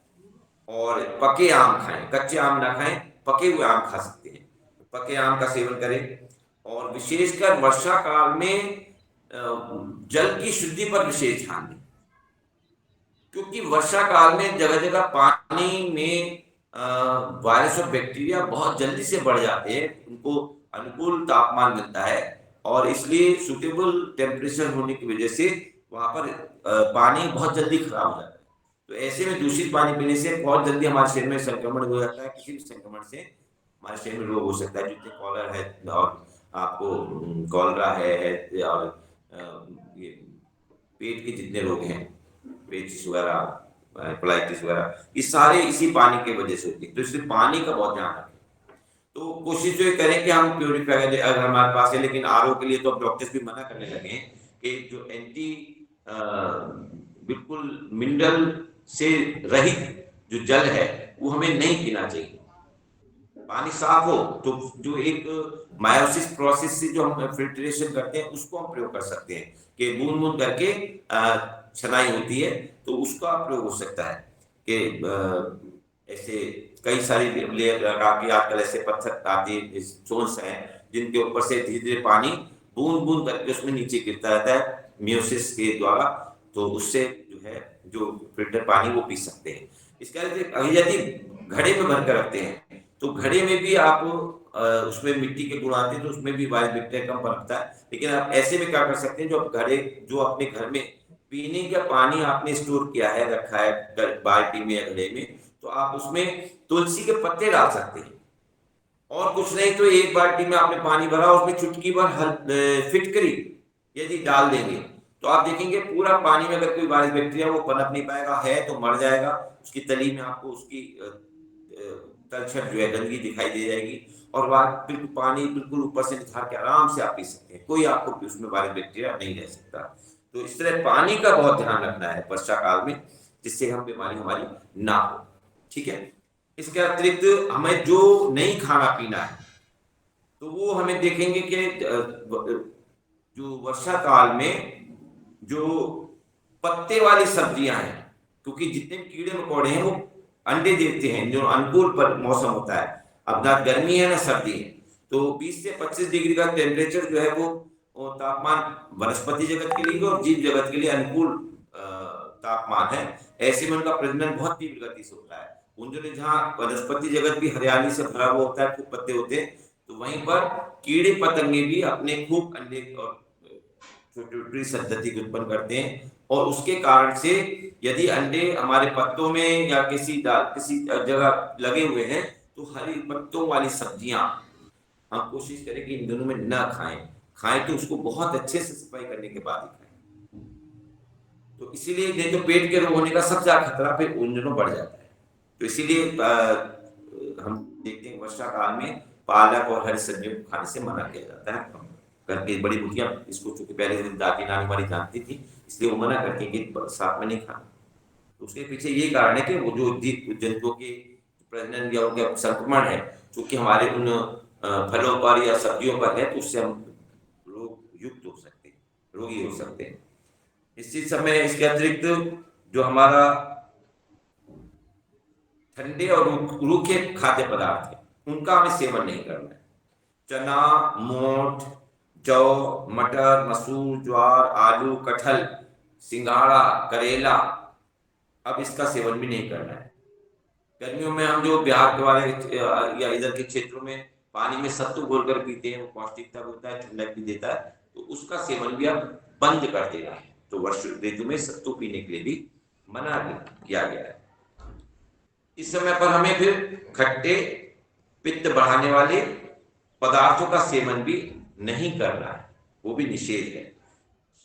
और पके आम खाएं, कच्चे आम ना खाएं, पके हुए आम खा सकते हैं, पके आम का सेवन करें। और विशेषकर वर्षा काल में जल की शुद्धि पर विशेष ध्यान दें, क्योंकि वर्षा काल में जगह जगह पानी में वायरस और बैक्टीरिया बहुत जल्दी से बढ़ जाते हैं, उनको अनुकूल तापमान मिलता है, और इसलिए सुटेबल टेम्परेचर होने की वजह से वहां पर पानी बहुत जल्दी खराब हो जाता है। तो ऐसे में दूषित पानी पीने से बहुत जल्दी हमारे शरीर में संक्रमण हो जाता है, किसी भी संक्रमण से हमारे शरीर में रोग हो सकता है, जितने कॉलर है और आपको कॉलरा है और ये पेट के जितने रोग हैं, पेचिस वगैरह, कोलाइटिस वगैरह, ये सारे इसी पानी की वजह से होती है। तो इसलिए पानी का बहुत ध्यान रखें। तो कोशिश जो करें कि हम प्योरीफायर अगर हमारे पास है, लेकिन आरओ के लिए तो अब डॉक्टर्स भी मना करने लगे हैं कि जो एंटी बिल्कुल मिनरल से रहित जो जल है वो हमें नहीं पीना चाहिए। पानी साफ हो तो जो एक मायोसिस प्रोसेस से जो हम फिल्ट्रेशन करते हैं उसको हम प्रयोग कर सकते हैं, कि बूंद बूंद करके छनाई होती है, तो उसका प्रयोग हो सकता है। कि ऐसे कई सारी लेयर लगा के आजकल ऐसे पत्थर आदि स्टोन्स हैं जिनके ऊपर से धीरे धीरे पानी बूंद बूंद करके उसमें नीचे गिरता रहता है मियोसिस के द्वारा, तो उससे जो है जो फिल्टर पानी वो पी सकते हैं। इसके अलावा यदि घड़े में भर कर रखते हैं तो घड़े में भी आप उसमें मिट्टी के गुण आते हैं, तो उसमें भी वायरस बैक्टीरिया कम पनपता है। लेकिन आप ऐसे में क्या कर सकते हैं, जो घड़े जो अपने घर में पीने का पानी आपने स्टोर किया है, रखा है बाल्टी में या घड़े में, तो आप उसमें तुलसी के पत्ते डाल सकते हैं, और कुछ नहीं तो एक बाल्टी में आपने पानी भरा, उसमें चुटकी भर फिटकरी यदि डाल देंगे तो आप देखेंगे पूरा पानी में अगर कोई वायरस बैक्टीरिया वो पनप नहीं पाएगा, है तो मर जाएगा। उसकी तली में आपको उसकी तलछट जो है गंदगी दिखाई दे जाएगी, और वह बिल्कुल पानी बिल्कुल ऊपर से निखार के आराम से आप पी सकते हैं, कोई आपको उसमें वायरस बैक्टीरिया नहीं रह सकता। तो इस तरह पानी का बहुत ध्यान रखना है वर्षा काल में, जिससे हम बीमारी हमारी ना हो। ठीक है। इसके अतिरिक्त हमें जो नहीं खाना पीना है, तो वो हमें देखेंगे कि जो वर्षा काल में जो पत्ते वाली सब्जियां हैं, क्योंकि जितने भी कीड़े मकोड़े हैं वो अंडे देते हैं, जो अनुकूल पर मौसम होता है। अब ना गर्मी है ना सर्दी है, तो 20 से 25 डिग्री का टेम्परेचर जो है वो तापमान वनस्पति जगत के लिए और जीव जगत के लिए अनुकूल तापमान है। ऐसे में उनका प्रजनन बहुत तीव्र गति से होता है। उन जहाँ वनस्पति जगत भी हरियाली से भरा हुआ होता है, खूब पत्ते होते हैं, तो वहीं पर कीड़े पतंगे भी अपने खूब अंडे और छोटी संतति को उत्पन्न करते हैं। और उसके कारण से यदि अंडे हमारे पत्तों में या किसी जगह लगे हुए हैं, तो हरी पत्तों वाली सब्जियां हम कोशिश करें कि इन दिनों में न खाएं तो उसको बहुत अच्छे से सफाई करने के बाद ही खाएं। तो इसीलिए नहीं तो पेट के रोग होने का सबसे ज्यादा खतरा फिर उन दिनों बढ़ जाता है। तो इसीलिए हम देखते हैं वर्षा काल में पालक और हरी सब्जियों को खाने से मना किया जाता है। घर की बड़ी बुढ़िया इसको, चूंकि पहले दादी नानी हमारी जानती थी, इसलिए वो मना करती है कि बरसात में नहीं खाना। तो उसके पीछे ये कारण है कि वो जो जंतुओं के प्रजनन या उनका संक्रमण है, चूंकि हमारे उन फलों पर या सब्जियों पर है, तो उससे हम रोग युक्त हो सकते हैं, रोगी हो सकते हैं। इसी समय इसके अतिरिक्त जो हमारा ठंडे और रूखे खाद्य पदार्थ है, उनका हमें सेवन नहीं करना है। चना, मोठ, जौ, मटर, मसूर, ज्वार, आलू, कटहल, सिंघाड़ा, करेला, अब इसका सेवन भी नहीं करना है। गर्मियों में हम जो बिहार के वाले या इधर के क्षेत्रों में पानी में सत्तू घोलकर पीते हैं, वो पौष्टिकता होता है, ठंडक भी देता है, तो उसका सेवन भी अब बंद कर देना है। तो वर्ष ऋतु में सत्तू पीने के लिए भी मना किया गया है। इस समय पर हमें फिर खट्टे, पित्त बढ़ाने वाले पदार्थों का सेवन भी नहीं करना है, वो भी निषेध है।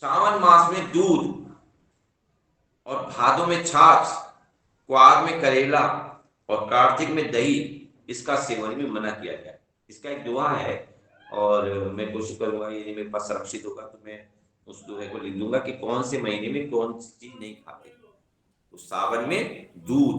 सावन मास में दूध और भादों में छाछ, क्वार में करेला और कार्तिक में दही, इसका सेवन भी मना किया गया है। इसका एक दोहा है और मैं कोशिश करूंगा, यदि मेरे पास सुरक्षित होगा तो मैं उस दोहे को लिख दूंगा कि कौन से महीने में कौन सी चीज नहीं खाते। तो सावन में दूध,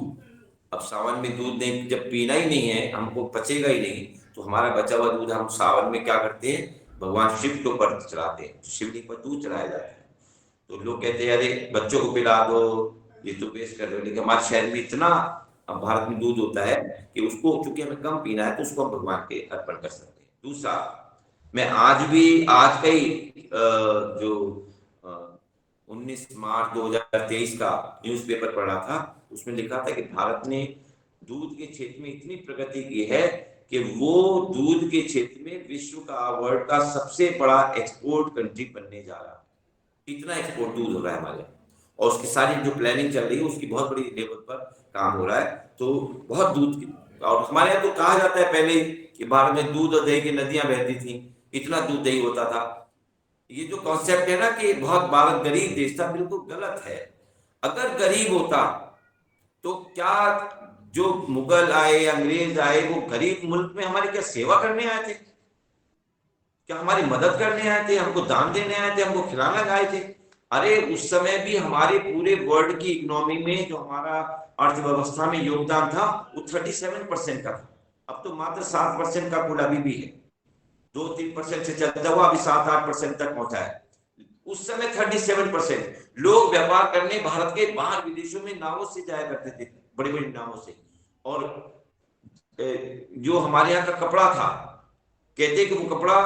अब सावन में दूध नहीं, जब पीना ही नहीं है, हमको पचेगा ही नहीं, तो हमारा बचा हुआ दूध हम सावन में क्या करते हैं, भगवान शिव के ऊपर चढ़ाते हैं, शिवलिंग पर दूध चढ़ाया जाता है। तो लोग कहते हैं अरे बच्चों को पिला दो, ये तो पेश कर रहे हो, लेकिन हमारे शहर में इतना अब भारत में दूध होता है कि उसको चूंकि हमें कम पीना है, तो उसको हम भगवान के अर्पण कर सकते हैं। दूसरा, मैं आज का ही जो 19 मार्च 2023 का न्यूज़पेपर पढ़ा था, उसमें लिखा था कि भारत ने दूध के क्षेत्र में इतनी प्रगति की है कि वो दूध के क्षेत्र में विश्व का, वर्ल्ड का सबसे बड़ा एक्सपोर्ट कंट्री बनने जा रहा है। इतना एक्सपोर्ट दूध हो रहा है हमारे, और उसकी सारी जो प्लानिंग चल रही है उसकी बहुत बड़ी लेवल पर काम हो रहा है। तो बहुत दूध की, और हमारे यहाँ तो कहा जाता है पहले कि भारत में दूध और दही की नदियां बहती थी, इतना दूध दही होता था। ये जो कॉन्सेप्ट है ना कि बहुत भारत गरीब देश था, बिल्कुल गलत है। अगर गरीब होता तो क्या जो मुगल आए, अंग्रेज आए, वो गरीब मुल्क में हमारी क्या सेवा करने आए थे? क्या हमारी मदद करने आए थे? हमको दान देने आए थे? हमको खिलाना आए थे? अरे उस समय भी हमारे पूरे वर्ल्ड की इकोनॉमी में जो हमारा अर्थव्यवस्था में योगदान था वो 37% का था। अब तो मात्र 7% का कुल अभी भी है, 2-3% से चलता हुआ अभी 7-8% तक पहुंचा है। उस समय 37% लोग व्यापार करने भारत के बाहर विदेशों में नावों से जाया करते थे, बड़ी बड़ी नावों से। और जो हमारे यहाँ का कपड़ा था, कहते कि वो कपड़ा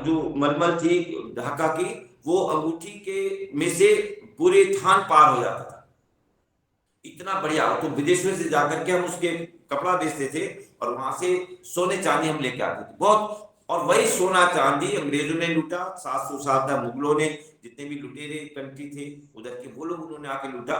जो मलमल थी ढाका की, वो अंगूठी के में से पूरे थान पार हो जाता था, इतना बढ़िया। तो विदेशों से जाकर के हम उसके कपड़ा बेचते थे और वहां से सोने चांदी हम लेके आते थे बहुत। और वही सोना चांदी अंग्रेजों ने लूटा, 700 साल तक मुगलों ने, जितने भी लुटेरे कंट्री थे उधर के, वो लोग उन्होंने आके लूटा।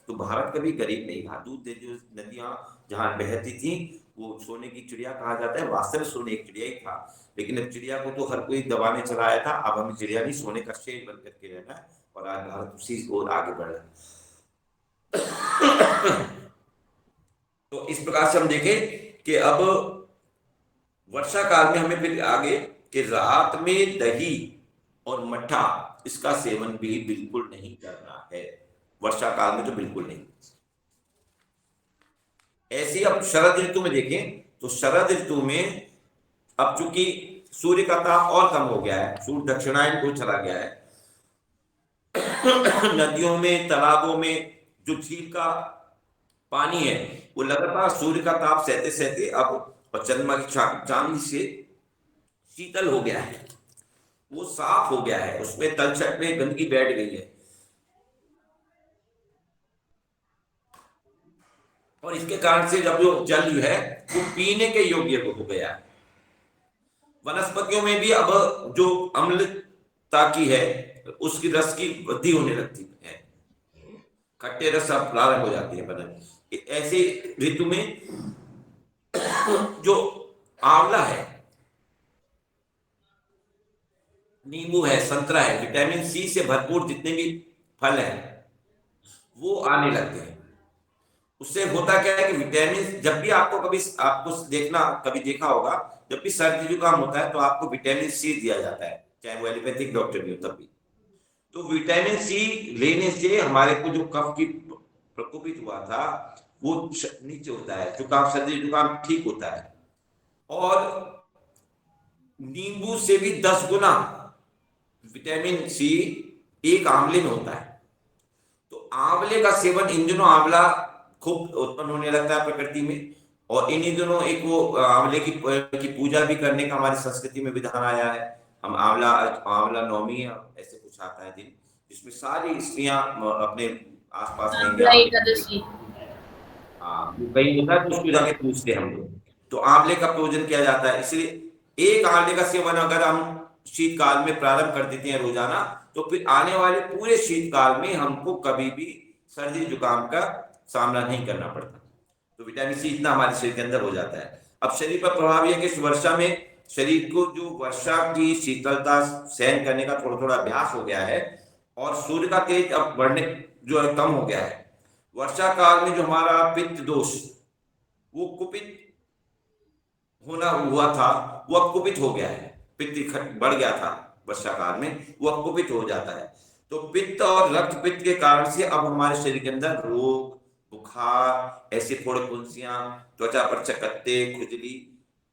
तो भारत कभी गरीब नहीं था। दूध जो नदियां जहां बहती थी वो सोने की चिड़िया कहा जाता है, वास्तव में सोने की चिड़िया ही था। लेकिन अब चिड़िया को तो हर कोई दबाने चलाया था, अब हमें चिड़िया नहीं, सोने का शेर बन करके रहना है, और आज भारत उसी ओर आगे बढ़ रहा है। तो इस प्रकार से हम देखें कि अब वर्षा काल में हमें फिर आगे कि रात में दही और मट्ठा इसका सेवन भी बिल्कुल नहीं करना है, वर्षा काल में तो बिल्कुल नहीं। ऐसे अब शरद ऋतु में देखें तो शरद ऋतु में अब चूंकि सूर्य का ताप और कम हो गया है, सूर्य दक्षिणायन को चला गया है, नदियों में तालाबों में जो झील का पानी है वो लगातार सूर्य का ताप सहते सहते अब और चंद्रमा की चांदनी से शीतल हो गया है, वो साफ हो गया है, उसमें तलछट में गंदगी बैठ गई है। और इसके कारण से जब जो जल जो है वो पीने के योग्य हो गया है। वनस्पतियों में भी अब जो अम्लता की है उसकी रस की वृद्धि होने लगती है, खट्टे रस अब प्रारंभ हो जाती है बनने। ऐसे ऋतु में जो आंवला है, नींबू है, संतरा है, विटामिन सी से भरपूर जितने भी फल हैं वो आने लगते हैं। उससे होता क्या है कि विटामिन, जब भी आपको कभी देखा होगा, जब भी सर्दी जुकाम होता है तो आपको विटामिन सी दिया जाता है, चाहे वो एलोपैथिक डॉक्टर भी हो तब भी। तो विटामिन सी लेने से हमारे को जो कफ की प्रकोपित हुआ था वो नीचे होता है, जुकाम सर्दी जुकाम ठीक होता है। और नींबू से भी 10 गुना विटामिन सी एक आंवले में होता है। तो आंवले का सेवन, इन दिनों आंवला खूब उत्पन्न होने लगता है प्रकृति में, और इन्हीं दिनों एक वो आंवले की पूजा भी करने का हमारी संस्कृति में विधान आया है। हम आंवला नवमी ऐसे कुछ आता है दिन, जिसमें सारी स्त्रियां अपने आसपास एकादशी, हाँ कहीं होता है तो उसको जाके पूछते हैं हम लोग, तो आंवले का पूजन किया जाता है। इसलिए एक आंवले का सेवन अगर हम शीतकाल में प्रारंभ कर देते हैं रोजाना, तो फिर आने वाले पूरे शीतकाल में हमको कभी भी सर्दी जुकाम का सामना नहीं करना पड़ता। तो विटामिन सी इतना हमारे शरीर के अंदर हो जाता है। अब शरीर पर प्रभाव यह कि इस वर्षा में शरीर को जो वर्षा की शीतलता सहन करने का थोड़ा थोड़ा अभ्यास हो गया है, और सूर्य का तेज अब बढ़ने जो है कम हो गया है। वर्षा काल में जो हमारा पित्त दोष वो कुपित होना हुआ था वो अब कुपित हो गया है, पित्त बढ़ गया था वर्षा काल में, वो अब कुपित हो जाता है। तो पित्त और रक्त पित्त के कारण से अब हमारे शरीर के अंदर रोग, बुखार, ऐसे फोड़े फुंसियां, त्वचा पर चकत्ते, खुजली,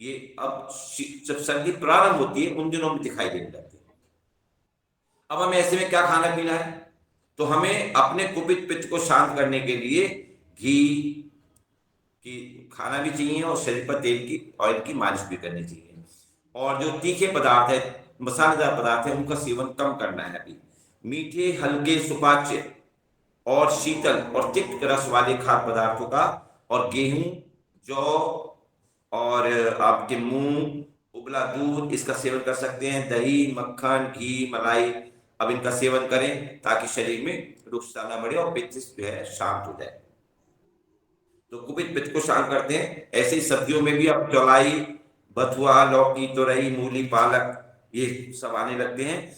ये अब जब सर्दी प्रारंभ होती है उन दिनों में दिखाई देने लगती है। अब हमें ऐसे में क्या खाना पीना है, तो हमें अपने कुपित पित्त को शांत करने के लिए घी की खाना भी चाहिए, और शरीर पर तेल की ऑयल की मालिश भी करनी चाहिए। और जो तीखे पदार्थ है, मसालेदार पदार्थ है, उनका सेवन कम करना है। अभी मीठे, हल्के, सुपाच्य और शीतल और तिक्त रस वाले खाद्य पदार्थों का, और गेहूं, जौ और आपके मूंग, उबला दूध, इसका सेवन कर सकते हैं। दही, मक्खन, घी, मलाई, अब इनका सेवन करें ताकि शरीर में रुक्षता न बढ़े और पित्त जो है शांत हो जाए। तो कुपित पित्त को शांत करते हैं। ऐसे ही सब्जियों में भी अब चौलाई, बथुआ, लौकी, तुरई, मूली, पालक, ये सब आने लगते हैं।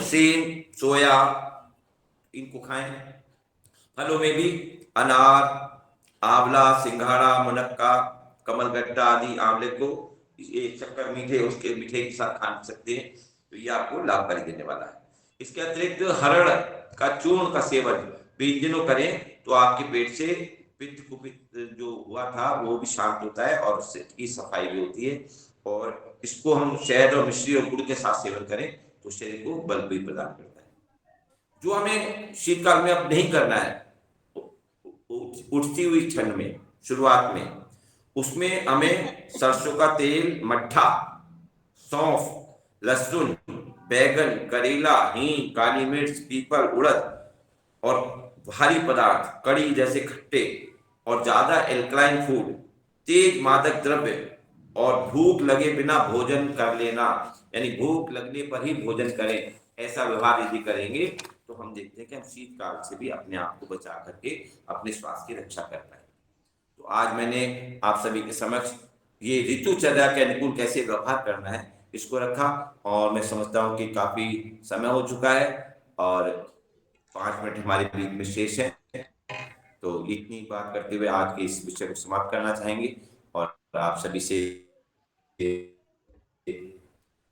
सेम, सोया, इनको खाएं। फलों में भी अनार, आंवला, सिंघाड़ा, मुनक्का, कमलगट्टा आदि आंवले को ये शक्कर मीठे उसके मीठे के साथ खा सकते हैं, तो ये आपको लाभकारी देने वाला है। इसके अतिरिक्त हरड़ का चूर्ण का सेवन भी इन दिनों करें तो आपके पेट से पित्त कुपित जो हुआ था वो भी शांत होता है, और उससे की सफाई भी होती है। और इसको हम शहद और मिश्री और गुड़ के साथ सेवन करें तो शरीर को बल भी प्रदान करता है। जो हमें शीतकाल में अब नहीं करना है, उठती हुई ठंड में शुरुआत में, उसमें हमें सरसों का तेल, मट्ठा, सौंफ, लहसुन, बैगन, करेला, हींग, काली मिर्च, पीपल, उड़द और भारी पदार्थ, कड़ी जैसे खट्टे और ज्यादा एल्कलाइन फूड, तेज मादक द्रव्य, और भूख लगे बिना भोजन कर लेना, यानी भूख लगने पर ही भोजन करें, ऐसा व्यवहार यदि करेंगे तो हम देखते हैं कि हम शीतकाल से भी अपने आप को बचा करके अपने स्वास्थ्य की रक्षा कर पाए। तो आज मैंने आप सभी के समक्ष ये ऋतुचर्या के अनुकूल कैसे व्यवहार करना है इसको रखा, और मैं समझता हूँ कि काफी समय हो चुका है और 5 मिनट हमारे बीच में शेष है, तो इतनी बात करते हुए आज के इस विषय को समाप्त करना चाहेंगे और आप सभी से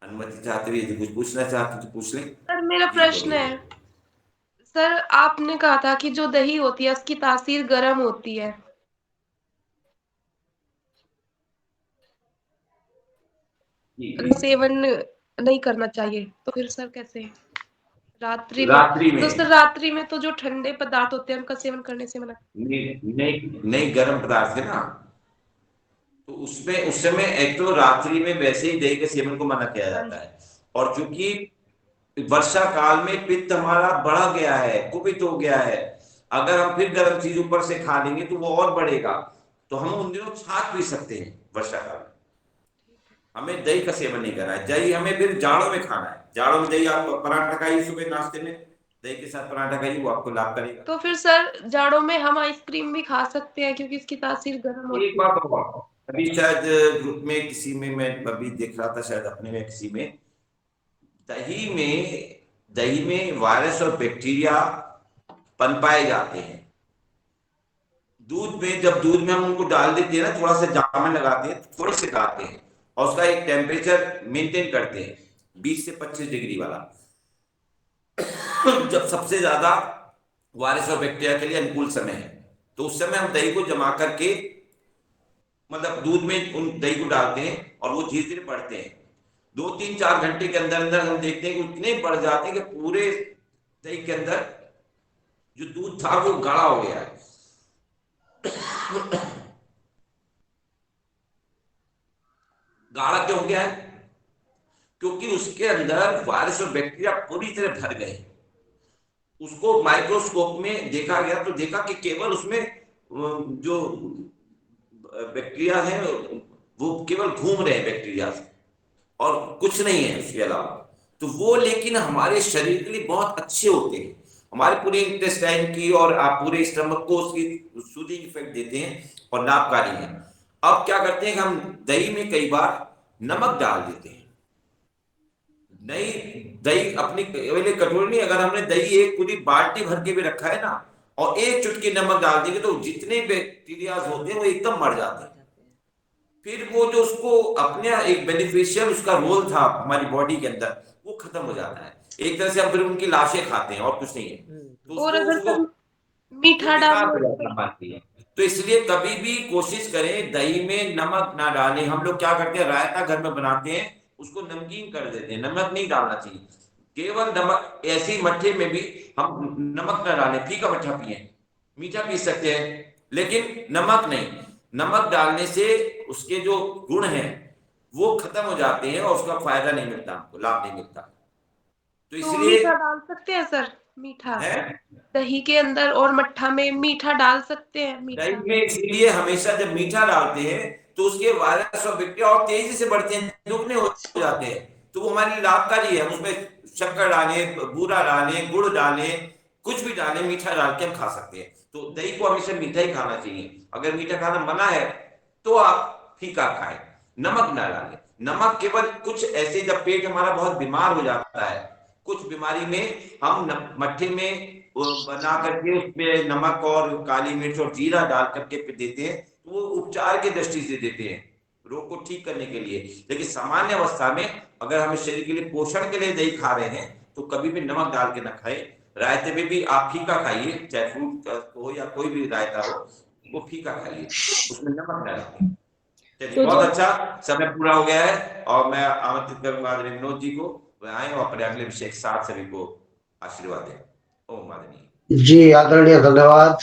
अनुमति अनुमति चाहते हुए यदि कुछ पूछना चाहते तो पूछ लें। सर मेरा जी, प्रश्न बोलिए। है, सर आपने कहा था कि जो दही होती है उसकी तासीर गर्म होती है, जी, सेवन नहीं करना चाहिए, तो फिर सर कैसे रात्रि में? रात्रि तो सर में रात्रि में तो जो ठंडे पदार्थ होते हैं उनका सेवन करने से मना। नहीं गर्म पदार्थ है ना, तो उसमें उस समय एक तो रात्रि में वैसे ही दही के सेवन को मना किया जाता है, और चूंकि वर्षा काल में पित्त हमारा बढ़ गया है, कुपित हो गया है, अगर हम फिर गर्म चीज ऊपर से खा लेंगे तो वो और बढ़ेगा, तो हम उन दिनों छाछ पी सकते हैं वर्षा काल में। हमें दही का सेवन नहीं करना है। दही हमें फिर जाड़ों में खाना है। जाड़ों में दही आप पराठा खाइए सुबह नाश्ते में, दही के साथ पराठा खाइए, वो आपको लाभ करेगा। तो फिर सर जाड़ों में हम आइसक्रीम भी खा सकते हैं क्योंकि इसकी तासीर गर्म होती एक बात और, अभी शायद ग्रुप में किसी में मैं अभी देख रहा था, शायद अपने में किसी में, दही में वायरस और बैक्टीरिया पनपाए जाते हैं। दूध में, जब दूध में हम उनको डाल देते हैं ना, थोड़ा सा जामन लगाते हैं, थोड़े से डालते हैं और उसका एक टेम्परेचर मेंटेन करते हैं 20 से 25 डिग्री वाला, जब सबसे ज्यादा वायरस और बैक्टीरिया के लिए अनुकूल समय है, तो उस समय हम दही को जमा करके, मतलब दूध में उन दही को डालते हैं और वो धीरे धीरे बढ़ते हैं। 2-3-4 घंटे के अंदर अंदर हम देखते हैं कि इतने बढ़ जाते हैं कि पूरे दही के अंदर जो दूध था वो गाढ़ा हो गया है। गाढ़ा क्यों हो गया है? क्योंकि उसके अंदर वायरस और बैक्टीरिया पूरी तरह भर गए। उसको माइक्रोस्कोप में देखा गया तो देखा कि केवल उसमें जो बैक्टीरिया है वो केवल घूम रहे हैं बैक्टीरिया और कुछ नहीं है उसके अलावा। तो वो लेकिन हमारे शरीर के लिए बहुत अच्छे होते हैं, हमारे पूरे इंटेस्टाइन की और आप पूरे स्टमक को उसकी सूदिंग इफेक्ट देते हैं और लाभकारी हैं। अब क्या करते हैं कि हम दही में कई बार नमक डाल देते हैं। नहीं, दही अपनी कटोरी नहीं, अगर हमने दही एक पूरी बाल्टी भर के भी रखा है ना और एक चुटकी नमक डाल देंगे तो जितने बैक्टीरिया होते हैं वो एकदम मर जाते हैं। फिर वो जो उसको अपने एक बेनिफिशियल उसका रोल था हमारी बॉडी के अंदर वो खत्म हो जाता है। एक तरह से हम फिर उनकी लाशें खाते हैं और कुछ नहीं है। तो और अगर उसको सर मीठा डालना, तो इसलिए कभी भी कोशिश करें दही में नमक ना डालें। हम लोग क्या करते हैं, रायता घर में बनाते हैं, उसको नमकीन कर देते हैं, नमक नहीं डालना चाहिए। केवल नमक, ऐसी मट्ठे में भी हम नमक ना डालें, फीका मट्ठा पिए, मीठा पी सकते हैं लेकिन नमक नहीं। नमक डालने से उसके जो गुण हैं वो खत्म हो जाते हैं और उसका फायदा नहीं मिलता, हमको लाभ नहीं मिलता। तो इसलिए मीठा डाल सकते हैं सर, मीठा है दही के अंदर और मट्ठा में मीठा डाल सकते हैं। दही मीठा में इसीलिए हमेशा जब मीठा डालते हैं तो उसके वायरस और बैक्टीरिया और तेजी से बढ़ते हैं, दुगने हो जाते हैं, तो वो हमारे लिए लाभकारी है। हम उसमें शक्कर डालें, बूरा डालें, गुड़ डालें, कुछ भी डालें, मीठा डाल के हम खा सकते हैं। तो दही को हमेशा मीठा ही खाना चाहिए। अगर मीठा खाना मना है तो आप फीका खाएं, नमक ना डालें। नमक केवल कुछ ऐसे, जब पेट हमारा बहुत बीमार हो जाता है, कुछ बीमारी में हम मट्ठे में बना करके उसमें नमक और काली मिर्च और जीरा डाल करके देते हैं, तो वो उपचार की दृष्टि से देते हैं, रोग को ठीक करने के लिए। लेकिन सामान्य अवस्था में अगर हमें शरीर के लिए पोषण के लिए दही खा रहे हैं तो कभी भी नमक डाल के ना खाएं। रायते में भी आप फीका खाइए, चाहे फ्रूट हो या कोई भी रायता हो, वो फीका खाइए, उसमें नमक डालिए। चलिए, बहुत अच्छा, समय पूरा हो गया है और मैं आमंत्रित करूंगा विनोद जी को, वह आए और अपने अगले विषय के साथ सभी को आशीर्वाद दें। ओम मादनी जी, आदरणीय, धन्यवाद।